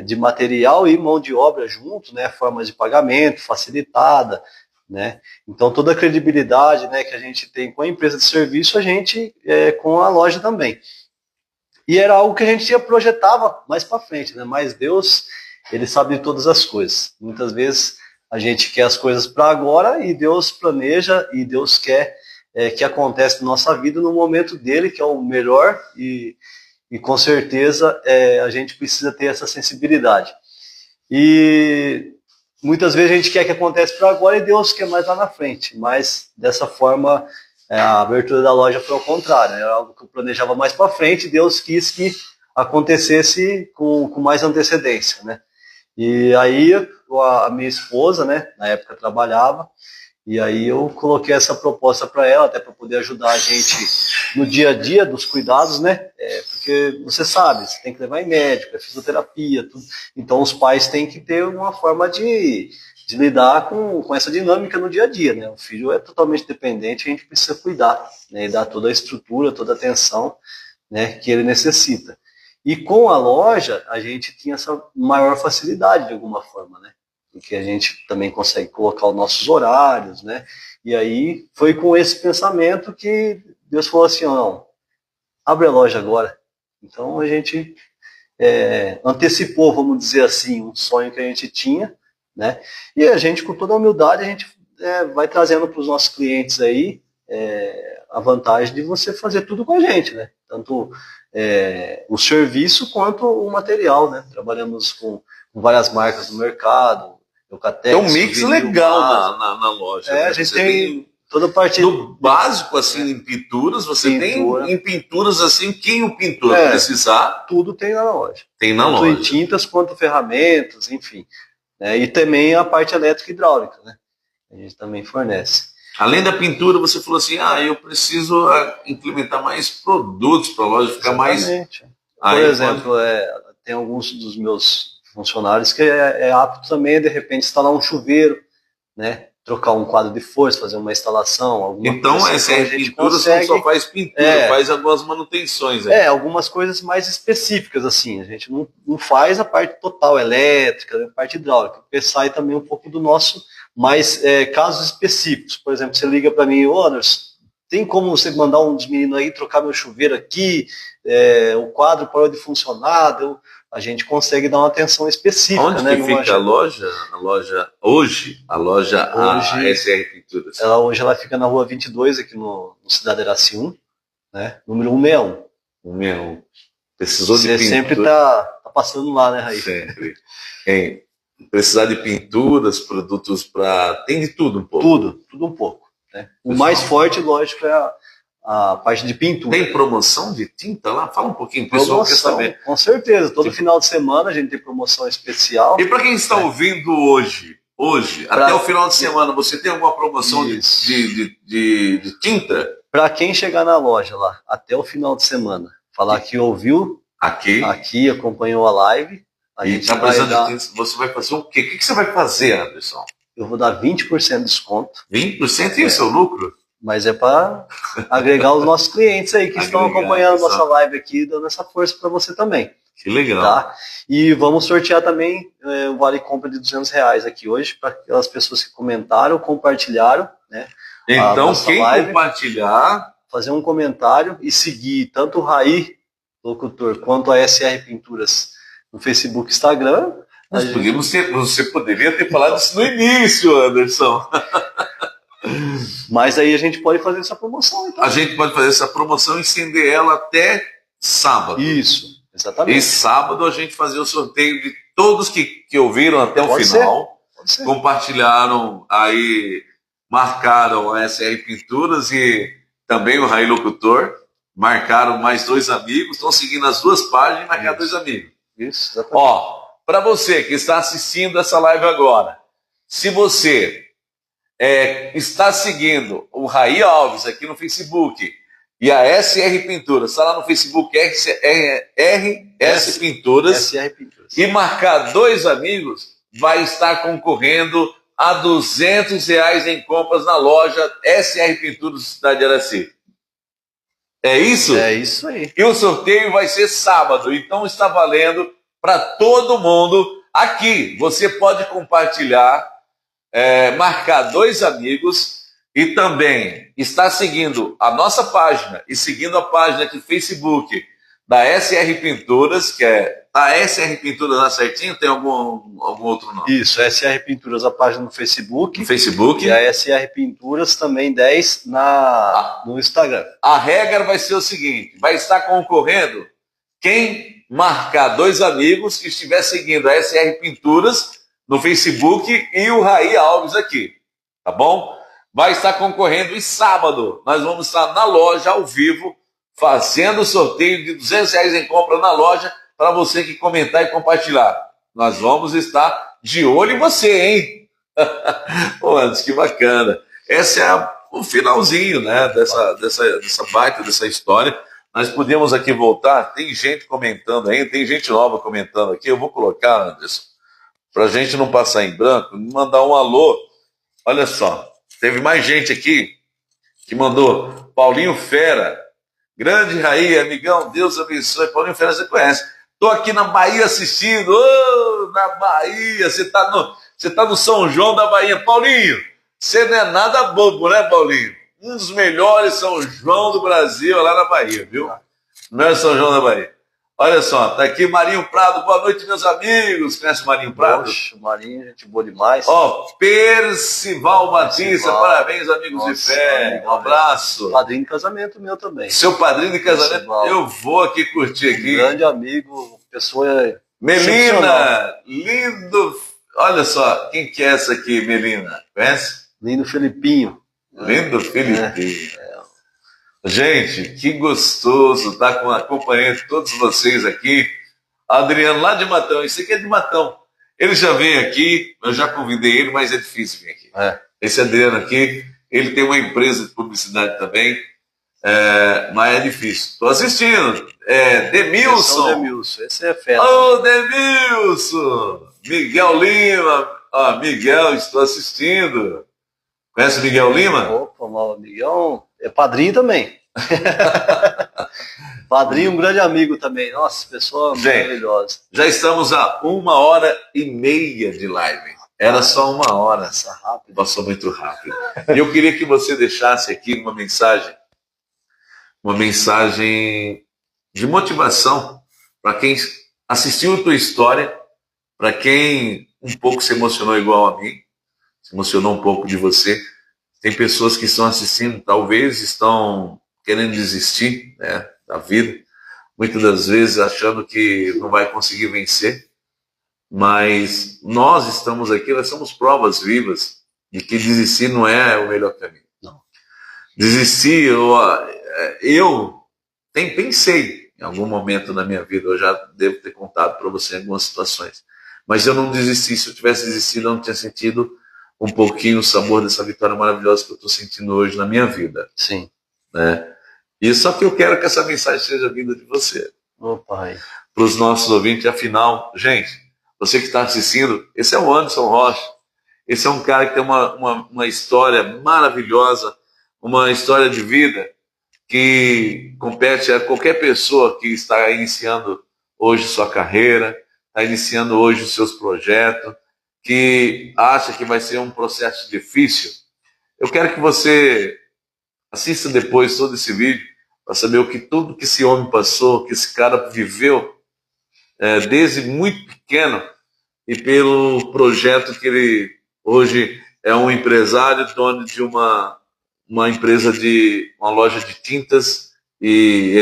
de material e mão de obra junto, né? Formas de pagamento facilitada, né? Então toda a credibilidade, né, que a gente tem com a empresa de serviço, a gente com a loja também. E era algo que a gente projetava mais para frente, né? Mas Deus, ele sabe de todas as coisas. Muitas vezes a gente quer as coisas para agora e Deus planeja e Deus quer que aconteça na nossa vida no momento dele, que é o melhor, e com certeza a gente precisa ter essa sensibilidade. E muitas vezes a gente quer que aconteça para agora e Deus quer mais lá na frente, mas dessa forma a abertura da loja foi ao contrário, era algo que eu planejava mais para frente, Deus quis que acontecesse com mais antecedência, né? E aí a minha esposa, né, na época trabalhava, e aí eu coloquei essa proposta para ela, até para poder ajudar a gente no dia a dia dos cuidados, né? Porque você sabe, você tem que levar em médico, fisioterapia, tudo. Então os pais têm que ter uma forma de lidar com essa dinâmica no dia a dia, né? O filho é totalmente dependente, a gente precisa cuidar, né? E dar toda a estrutura, toda a atenção, né, que ele necessita. E com a loja, a gente tinha essa maior facilidade de alguma forma, né? Porque a gente também consegue colocar os nossos horários, né? E aí foi com esse pensamento que Deus falou assim, não, abre a loja agora. Então a gente antecipou, vamos dizer assim, um sonho que a gente tinha, né? E a gente, com toda a humildade, a gente vai trazendo para os nossos clientes aí a vantagem de você fazer tudo com a gente, né? Tanto o serviço quanto o material, né? Trabalhamos com várias marcas no mercado, Eucatex, tem um mix legal na loja. A gente tem toda a parte do básico, assim, em pinturas, você tem em pinturas, assim, quem o pintor precisar, tudo tem na loja. Tem na tanto loja. Tanto em tintas quanto ferramentas, enfim. E também a parte elétrica e hidráulica, né? A gente também fornece. Além da pintura, você falou assim, eu preciso implementar mais produtos para a loja ficar Exatamente. mais... Por exemplo, tem alguns dos meus funcionários que é apto também, de repente, instalar um chuveiro, né? Trocar um quadro de força, fazer uma instalação, alguma então, coisa essa assim, é pintura, você não só faz pintura, faz algumas manutenções. Algumas coisas mais específicas, assim. A gente não faz a parte total elétrica, a parte hidráulica, porque sai também um pouco do nosso, mas casos específicos. Por exemplo, você liga para mim, Anderson, tem como você mandar um dos meninos aí trocar meu chuveiro aqui, o quadro parou de funcionar, a gente consegue dar uma atenção específica. Onde que fica a loja? Hoje, a SR Pinturas. Hoje ela fica na rua 22, aqui no Cidade Iraci 1, né? Número 161. 161. Precisou de pintura. Você sempre tá passando lá, né, Raí? Sempre. Precisar de pinturas, produtos para... Tem de tudo um pouco. Tudo um pouco. Né? O mais forte, lógico, é a parte de pintura. Tem promoção de tinta lá? Fala um pouquinho, o pessoal quer saber. Com certeza. Todo final de semana a gente tem promoção especial. E para quem está ouvindo hoje, até o final de semana, você tem alguma promoção de tinta? Para quem chegar na loja lá, até o final de semana, falar que ouviu aqui acompanhou a live, você vai fazer o quê? O que você vai fazer, Anderson? Eu vou dar 20% de desconto. 20% e esse é o lucro? Mas é para agregar os nossos clientes aí que estão acompanhando nossa live aqui, dando essa força para você também. Que legal. Tá? E vamos sortear também o vale compra de R$200 aqui hoje, para aquelas pessoas que comentaram, compartilharam, né? Então, quem compartilhar... Fazer um comentário e seguir tanto o Raí, locutor, quanto a SR Pinturas no Facebook e Instagram. Você poderia ter falado isso no início, Anderson. Mas aí a gente pode fazer essa promoção. Então. A gente pode fazer essa promoção e estender ela até sábado. Isso, exatamente. E sábado a gente fazer o sorteio de todos que ouviram até o final. Pode ser. Compartilharam aí, marcaram a SR Pinturas e também o Raí Locutor. Marcaram mais 2 amigos, estão seguindo as 2 páginas e marcaram 2 amigos. Isso, exatamente. Para você que está assistindo essa live agora, se você está seguindo o Raí Alves aqui no Facebook e a SR Pinturas, está lá no Facebook RS Pinturas, e marcar 2 amigos, vai estar concorrendo a R$200 em compras na loja SR Pinturas Cidade de Iraci. É isso? É isso aí. E o sorteio vai ser sábado, então está valendo para todo mundo. Aqui você pode compartilhar, marcar 2 amigos e também estar seguindo a nossa página e seguindo a página de Facebook da SR Pinturas, que é a SR Pinturas lá certinho, tem algum outro nome? Isso, SR Pinturas, a página no Facebook. No Facebook. E a SR Pinturas também 10 no Instagram. A regra vai ser o seguinte, vai estar concorrendo quem marcar 2 amigos que estiver seguindo a SR Pinturas no Facebook e o Raí Alves aqui, tá bom? Vai estar concorrendo e sábado nós vamos estar na loja ao vivo fazendo o sorteio de R$200 em compra na loja para você que comentar e compartilhar. Nós vamos estar de olho em você, hein? Pô, Anderson, que bacana. Esse é o finalzinho, né, dessa baita, dessa história. Nós podemos aqui voltar, tem gente comentando aí, tem gente nova comentando aqui, eu vou colocar, Anderson, para a gente não passar em branco, mandar um alô. Olha só, teve mais gente aqui que mandou, Paulinho Fera, grande Raí, amigão, Deus abençoe. Paulinho Fera, você conhece. Estou aqui na Bahia assistindo, na Bahia, você tá no São João da Bahia. Paulinho, você não é nada bobo, né, Paulinho? Um dos melhores São João do Brasil, lá na Bahia, viu? Melhor São João da Bahia. Olha só, tá aqui Marinho Prado, boa noite, meus amigos. Conhece o Marinho Prado? Poxa, Marinho, gente boa demais. Percival Batista, parabéns, amigos de fé. Um abraço. Padrinho de casamento meu também. Seu padrinho de casamento, Percival. Eu vou aqui curtir aqui. Grande amigo, pessoa... Melina, lindo. Olha só, quem que é essa aqui, Melina? Conhece? Lindo Felipinho. Lindo Felipinho. Gente, que gostoso estar acompanhando todos vocês aqui. Adriano, lá de Matão, esse aqui é de Matão. Ele já veio aqui, eu já convidei ele, mas é difícil vir aqui. Esse Adriano aqui, Ele tem uma empresa de publicidade também, mas é difícil. Estou assistindo. Demilson. Demilson, esse é fera. Ô, Demilson! Miguel Lima. Miguel, estou assistindo. Conhece o Miguel Lima? Opa, o Miguel é padrinho também. Padrinho, um grande amigo também. Nossa, pessoa maravilhosa. Já estamos a 1h30 de live. Era só 1 hora. Passa rápido. Passou muito rápido. E eu queria que você deixasse aqui uma mensagem de motivação para quem assistiu a tua história, para quem um pouco se emocionou igual a mim, se emocionou um pouco de você. Tem pessoas que estão assistindo, talvez estão querendo desistir, né, da vida, muitas das vezes achando que não vai conseguir vencer, mas nós estamos aqui, nós somos provas vivas de que desistir não é o melhor caminho. Não. Desistir, eu pensei em algum momento na minha vida, eu já devo ter contado para você em algumas situações, mas eu não desisti. Se eu tivesse desistido, eu não tinha sentido um pouquinho o sabor dessa vitória maravilhosa que eu estou sentindo hoje na minha vida. Sim. Né? E só que eu quero que essa mensagem seja vinda de você. Pai. Para os nossos ouvintes, afinal, gente, você que está assistindo, esse é o Anderson Rocha. Esse é um cara que tem uma história maravilhosa, uma história de vida que compete a qualquer pessoa que está iniciando hoje sua carreira, está iniciando hoje os seus projetos, que acha que vai ser um processo difícil. Eu quero que você assista depois todo esse vídeo para saber tudo que esse homem passou, que esse cara viveu desde muito pequeno, e pelo projeto que ele hoje é um empresário, dono de uma empresa uma loja de tintas e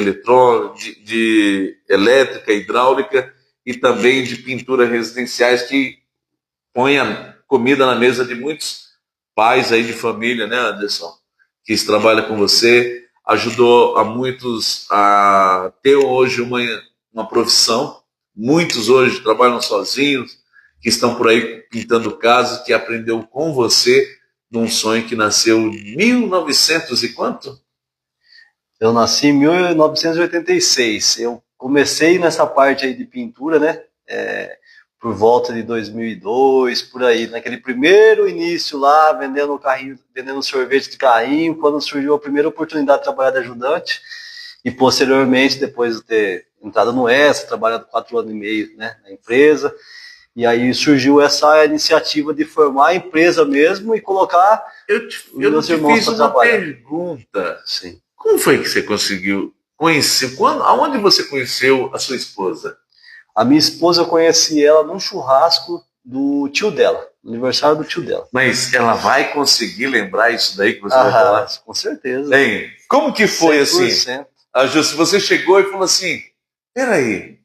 de elétrica, hidráulica e também de pinturas residenciais, que põe a comida na mesa de muitos pais aí de família, né, Anderson? Que trabalha com você, ajudou a muitos a ter hoje uma profissão. Muitos hoje trabalham sozinhos, que estão por aí pintando casas, que aprendeu com você num sonho que nasceu em 1900 e quanto? Eu nasci em 1986. Eu comecei nessa parte aí de pintura, né? Por volta de 2002, por aí, naquele primeiro início lá, vendendo carrinho, vendendo sorvete de carrinho, quando surgiu a primeira oportunidade de trabalhar de ajudante, e posteriormente, depois de ter entrado no ESA, trabalhado 4 anos e meio, né, na empresa, e aí surgiu essa iniciativa de formar a empresa mesmo e colocar meus irmãos para trabalhar. Eu te fiz uma pergunta. Sim. Como foi que você conseguiu conhecer? Aonde você conheceu a sua esposa? A minha esposa, eu conheci ela num churrasco do tio dela, no aniversário do tio dela. Mas ela vai conseguir lembrar isso daí que você vai falar? Com certeza. Hein? Como que foi 100%. assim? Se você chegou e falou assim, peraí,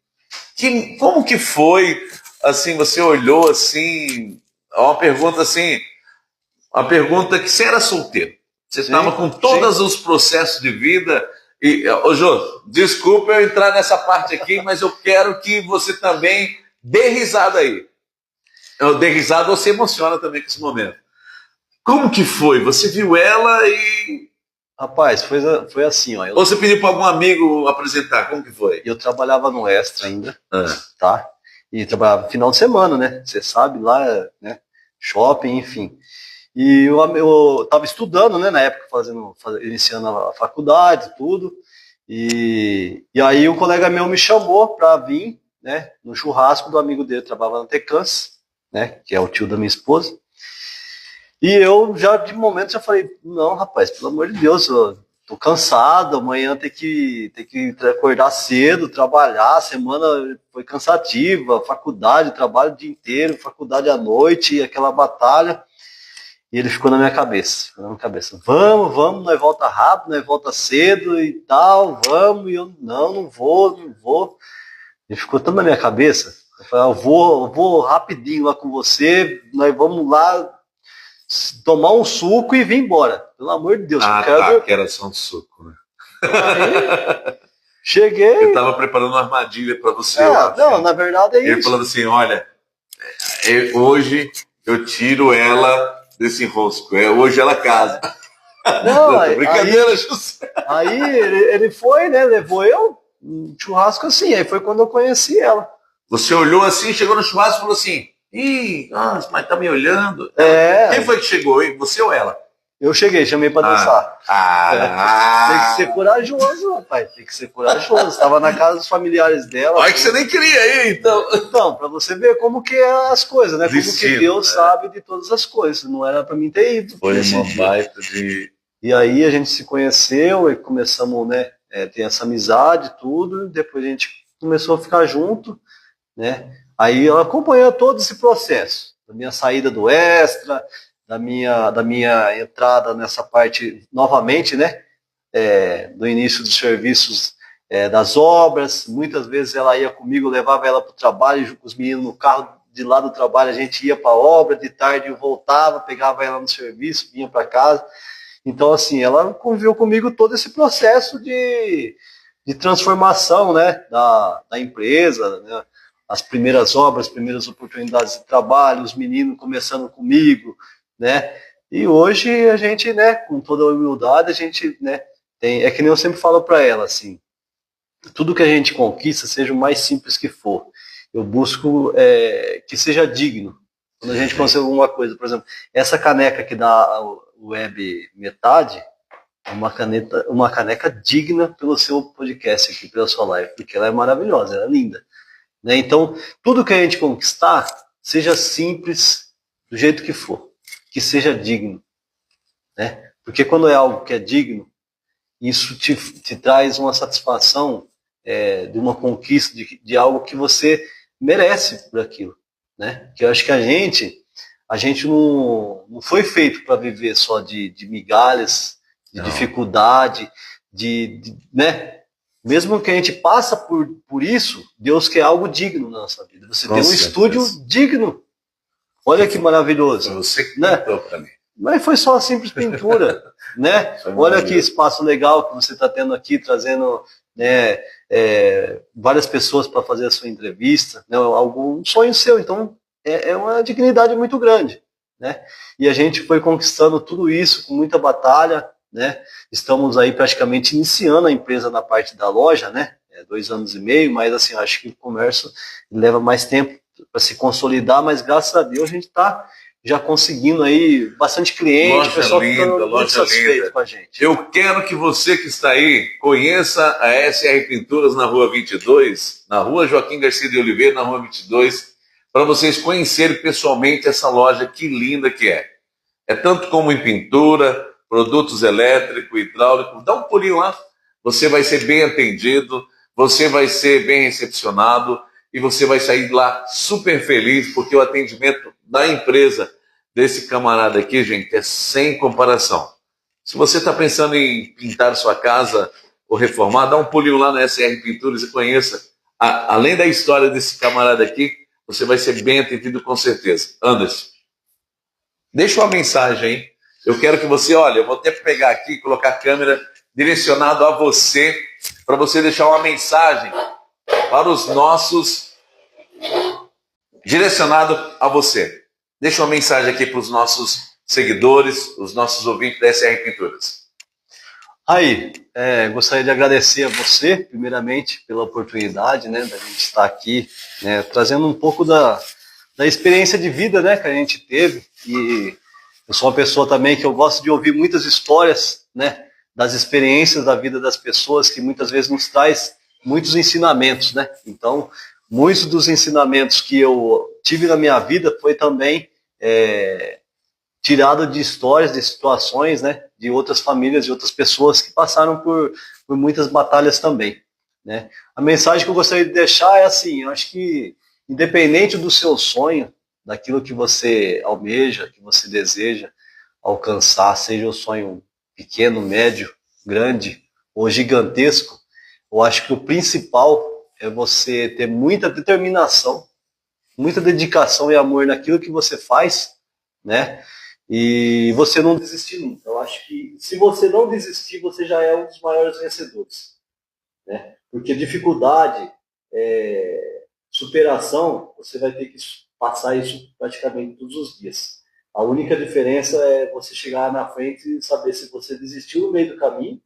como que foi, assim, você olhou assim, uma pergunta que você era solteiro. Você estava com todos os processos de vida. E, Jô, desculpa eu entrar nessa parte aqui, mas eu quero que você também dê risada aí. Eu dê risada, você emociona também com esse momento. Como que foi? Você viu ela e... Rapaz, foi assim, ó. Ou você pediu para algum amigo apresentar? Como que foi? Eu trabalhava no Extra ainda, tá? E trabalhava no final de semana, né? Você sabe, lá, né? Shopping, enfim. E eu tava estudando, né, na época, iniciando a faculdade, tudo. E aí um colega meu me chamou para vir, né, no churrasco do amigo dele, trabalhava na Tecans, né, que é o tio da minha esposa. E eu já, de momento, já falei, não, rapaz, pelo amor de Deus, eu tô cansado, amanhã tem que acordar cedo, trabalhar, a semana foi cansativa, faculdade, trabalho o dia inteiro, faculdade à noite, aquela batalha. E ele ficou na minha cabeça, vamos, nós volta rápido, nós volta cedo e tal, vamos, e eu, não vou. Ele ficou tanto na minha cabeça, eu falei, eu vou rapidinho lá com você, nós vamos lá tomar um suco e vir embora, pelo amor de Deus. Que era só um suco, né? Aí, cheguei... Eu tava preparando uma armadilha para você. Na verdade é isso. Ele falando assim, olha, hoje eu tiro ela desse enrosco. Hoje ela casa. Não, brincadeira, José. aí ele foi, né? Levou eu, um churrasco assim. Aí foi quando eu conheci ela. Você olhou assim, chegou no churrasco e falou assim: ih, nossa, mas tá me olhando. É. Quem foi que chegou, hein? Você ou ela? Eu cheguei, chamei pra dançar. Tem que ser corajoso, rapaz. Tem que ser corajoso. Estava na casa dos familiares dela. Olha que você nem queria ir, então. Então, pra você ver como que é as coisas, né? Como Destino, que Deus sabe de todas as coisas. Não era pra mim ter ido. Foi nesse uma dia. baita de. E aí a gente se conheceu e começamos, né? Ter essa amizade e tudo. E depois a gente começou a ficar junto, né? Aí ela acompanhou todo esse processo. Da minha saída do Extra, da minha entrada nessa parte novamente, né? Do início dos serviços, das obras. Muitas vezes ela ia comigo, eu levava ela para o trabalho, com os meninos no carro de lá do trabalho, a gente ia para a obra, de tarde eu voltava, pegava ela no serviço, vinha para casa. Então, assim, ela conviveu comigo todo esse processo de transformação, né, da empresa, né, as primeiras obras, as primeiras oportunidades de trabalho, os meninos começando comigo, né, e hoje a gente, né, com toda a humildade, a gente, né, é que nem eu sempre falo para ela, assim, tudo que a gente conquista, seja o mais simples que for, eu busco que seja digno. Quando a gente consegue alguma coisa, por exemplo, essa caneca que dá Web Metade, é uma caneca digna pelo seu podcast aqui, pela sua live, porque ela é maravilhosa, ela é linda. Né? Então, tudo que a gente conquistar, seja simples, do jeito que for, que seja digno. Né? Porque quando é algo que é digno, isso te traz uma satisfação de uma conquista, de algo que você merece por aquilo. Né? Que eu acho que a gente não foi feito para viver só de migalhas, de dificuldade, né? Mesmo que a gente passa por isso, Deus quer algo digno na nossa vida. Você tem um estúdio digno. Olha que maravilhoso. Você que né? contou para mim. Mas foi só uma simples pintura, né? Olha que espaço legal que você está tendo aqui, trazendo, né, várias pessoas para fazer a sua entrevista, né? Um sonho seu. Então, é uma dignidade muito grande, né? E a gente foi conquistando tudo isso com muita batalha, né? Estamos aí praticamente iniciando a empresa na parte da loja, né? 2 anos e meio, mas assim, acho que o comércio leva mais tempo para se consolidar, mas graças a Deus a gente está já conseguindo aí bastante cliente, Loja pessoal linda, ficando muito loja satisfeito linda. com a gente. Eu quero que você que está aí conheça a SR Pinturas na Rua 22, na Rua Joaquim Garcia de Oliveira, na Rua 22, para vocês conhecerem pessoalmente essa loja, que linda que é. É tanto como em pintura, produtos elétricos, hidráulicos. Dá um pulinho lá, você vai ser bem atendido, você vai ser bem recepcionado e você vai sair lá super feliz, porque o atendimento da empresa desse camarada aqui, gente, é sem comparação. Se você está pensando em pintar sua casa ou reformar, dá um pulinho lá na SR Pinturas e conheça. Além da história desse camarada aqui, você vai ser bem atendido com certeza. Anderson, deixa uma mensagem aí. Eu quero que você, olha, eu vou até pegar aqui e colocar a câmera direcionado a você, para você deixar uma mensagem para os nossos, direcionado a você. Deixa uma mensagem aqui para os nossos seguidores, os nossos ouvintes da SR Pinturas. Aí, gostaria de agradecer a você, primeiramente, pela oportunidade, né, da gente estar aqui, né, trazendo um pouco da experiência de vida, né, que a gente teve. E eu sou uma pessoa também que eu gosto de ouvir muitas histórias, né, das experiências da vida das pessoas, que muitas vezes nos traz muitos ensinamentos, né. Então, muitos dos ensinamentos que eu tive na minha vida foi também tirado de histórias, de situações, né, de outras famílias, de outras pessoas que passaram por muitas batalhas também, né. A mensagem que eu gostaria de deixar é assim, eu acho que independente do seu sonho, daquilo que você almeja, que você deseja alcançar, seja o sonho pequeno, médio, grande ou gigantesco, eu acho que o principal é você ter muita determinação, muita dedicação e amor naquilo que você faz, né? E você não desistir nunca. Eu acho que se você não desistir, você já é um dos maiores vencedores, né? Porque dificuldade, superação, você vai ter que passar isso praticamente todos os dias. A única diferença é você chegar na frente e saber se você desistiu no meio do caminho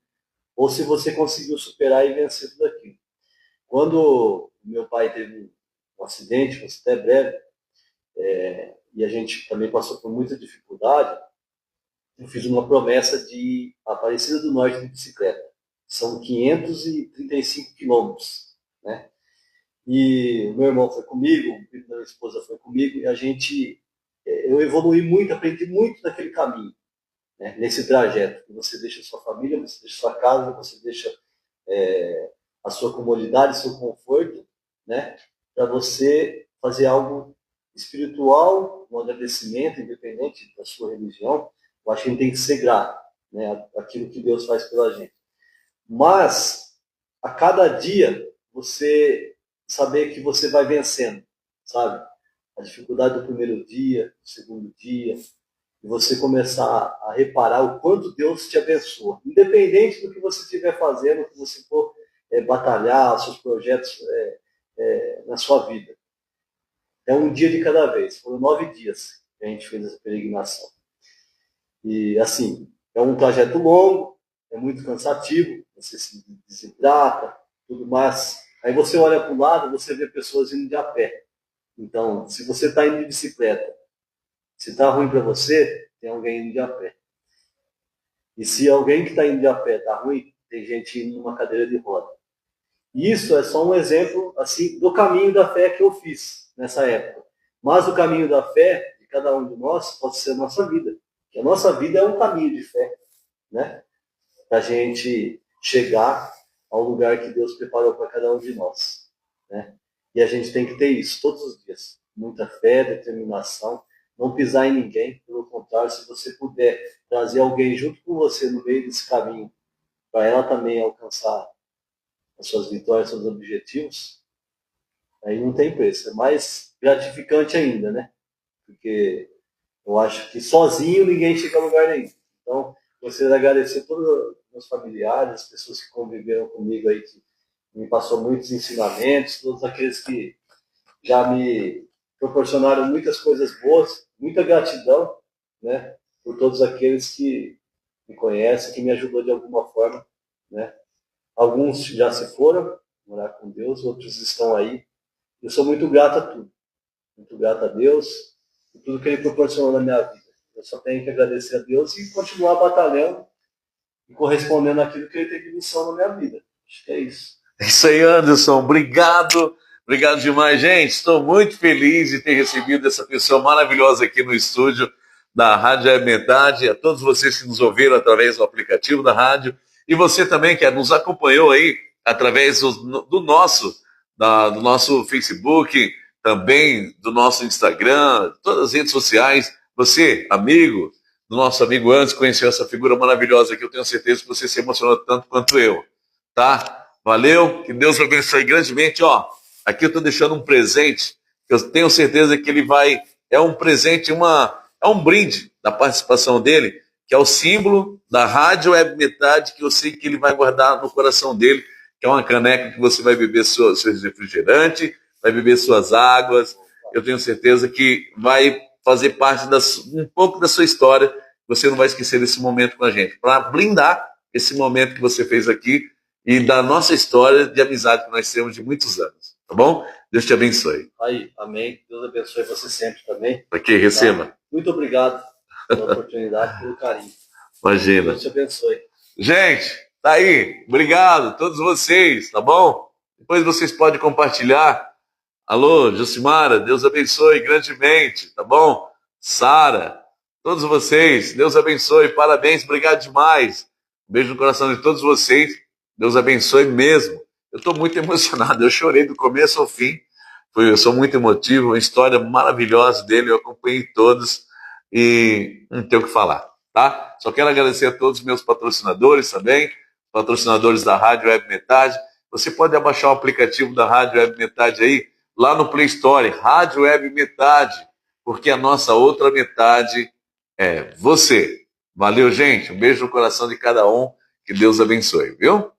ou se você conseguiu superar e vencer tudo aquilo. Quando meu pai teve um acidente, um até breve, e a gente também passou por muita dificuldade, eu fiz uma promessa de Aparecida do Norte de bicicleta. São 535 quilômetros, né? E meu irmão foi comigo, minha esposa foi comigo, e eu evolui muito, aprendi muito naquele caminho, né? Nesse trajeto. Você deixa a sua família, você deixa a sua casa, você deixa a sua comodidade, seu conforto, né? Para você fazer algo espiritual, um agradecimento, independente da sua religião. Eu acho que a gente tem que ser grato, né? Aquilo que Deus faz pela gente. Mas, a cada dia, você saber que você vai vencendo, sabe? A dificuldade do primeiro dia, do segundo dia, e você começar a reparar o quanto Deus te abençoa. Independente do que você estiver fazendo, do que você for batalhar, seus projetos na sua vida. É um dia de cada vez. Foram 9 dias que a gente fez essa peregrinação. E, assim, é um trajeto longo, é muito cansativo, você se desidrata, tudo mais. Aí você olha para o lado, você vê pessoas indo de a pé. Então, se você está indo de bicicleta, se está ruim para você, tem alguém indo de a pé. E se alguém que está indo de a pé está ruim, tem gente indo numa cadeira de roda. Isso é só um exemplo assim do caminho da fé que eu fiz nessa época. Mas o caminho da fé de cada um de nós pode ser a nossa vida. Porque a nossa vida é um caminho de fé, né? Para a gente chegar ao lugar que Deus preparou para cada um de nós, né? E a gente tem que ter isso todos os dias. Muita fé, determinação, não pisar em ninguém. Pelo contrário, se você puder trazer alguém junto com você no meio desse caminho, para ela também alcançar as suas vitórias, seus objetivos, aí não tem preço. É mais gratificante ainda, né? Porque eu acho que sozinho ninguém chega a lugar nenhum. Então, gostaria de agradecer a todos os meus familiares, as pessoas que conviveram comigo aí, que me passou muitos ensinamentos, todos aqueles que já me proporcionaram muitas coisas boas, muita gratidão, né? Por todos aqueles que me conhecem, que me ajudou de alguma forma, né? Alguns já se foram morar com Deus, outros estão aí. Eu sou muito grato a tudo. Muito grato a Deus por tudo que Ele proporcionou na minha vida. Eu só tenho que agradecer a Deus e continuar batalhando e correspondendo àquilo que Ele tem de missão na minha vida. Acho que é isso. É isso aí, Anderson. Obrigado. Obrigado demais, gente. Estou muito feliz de ter recebido essa pessoa maravilhosa aqui no estúdio da Rádio Web Metade. A todos vocês que nos ouviram através do aplicativo da rádio. E você também que nos acompanhou aí através do nosso Facebook, também do nosso Instagram, todas as redes sociais. Você, amigo do nosso amigo Anderson, conheceu essa figura maravilhosa que eu tenho certeza que você se emocionou tanto quanto eu, tá? Valeu, que Deus abençoe grandemente. Ó, aqui eu estou deixando um presente, que eu tenho certeza que é um presente, é um brinde da participação dele, que é o símbolo da Rádio Web Metade, que eu sei que ele vai guardar no coração dele, que é uma caneca que você vai beber seu refrigerante, vai beber suas águas. Eu tenho certeza que vai fazer parte um pouco da sua história. Você não vai esquecer desse momento com a gente, para blindar esse momento que você fez aqui e da nossa história de amizade que nós temos de muitos anos. Tá bom? Deus te abençoe. Aí, amém. Deus abençoe você sempre também. Aqui, receba. Tá? Muito obrigado pela oportunidade, pelo carinho. Imagina. Deus te abençoe. Gente, tá aí. Obrigado, todos vocês, tá bom? Depois vocês podem compartilhar. Alô, Jucimara, Deus abençoe grandemente, tá bom? Sara, todos vocês, Deus abençoe, parabéns, obrigado demais. Um beijo no coração de todos vocês, Deus abençoe mesmo. Eu estou muito emocionado, eu chorei do começo ao fim, eu sou muito emotivo, uma história maravilhosa dele, eu acompanhei todos e não tenho o que falar, tá? Só quero agradecer a todos os meus patrocinadores também, patrocinadores da Rádio Web Metade. Você pode abaixar o aplicativo da Rádio Web Metade aí, lá no Play Store, Rádio Web Metade, porque a nossa outra metade é você. Valeu, gente. Um beijo no coração de cada um. Que Deus abençoe, viu?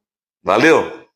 Valeu!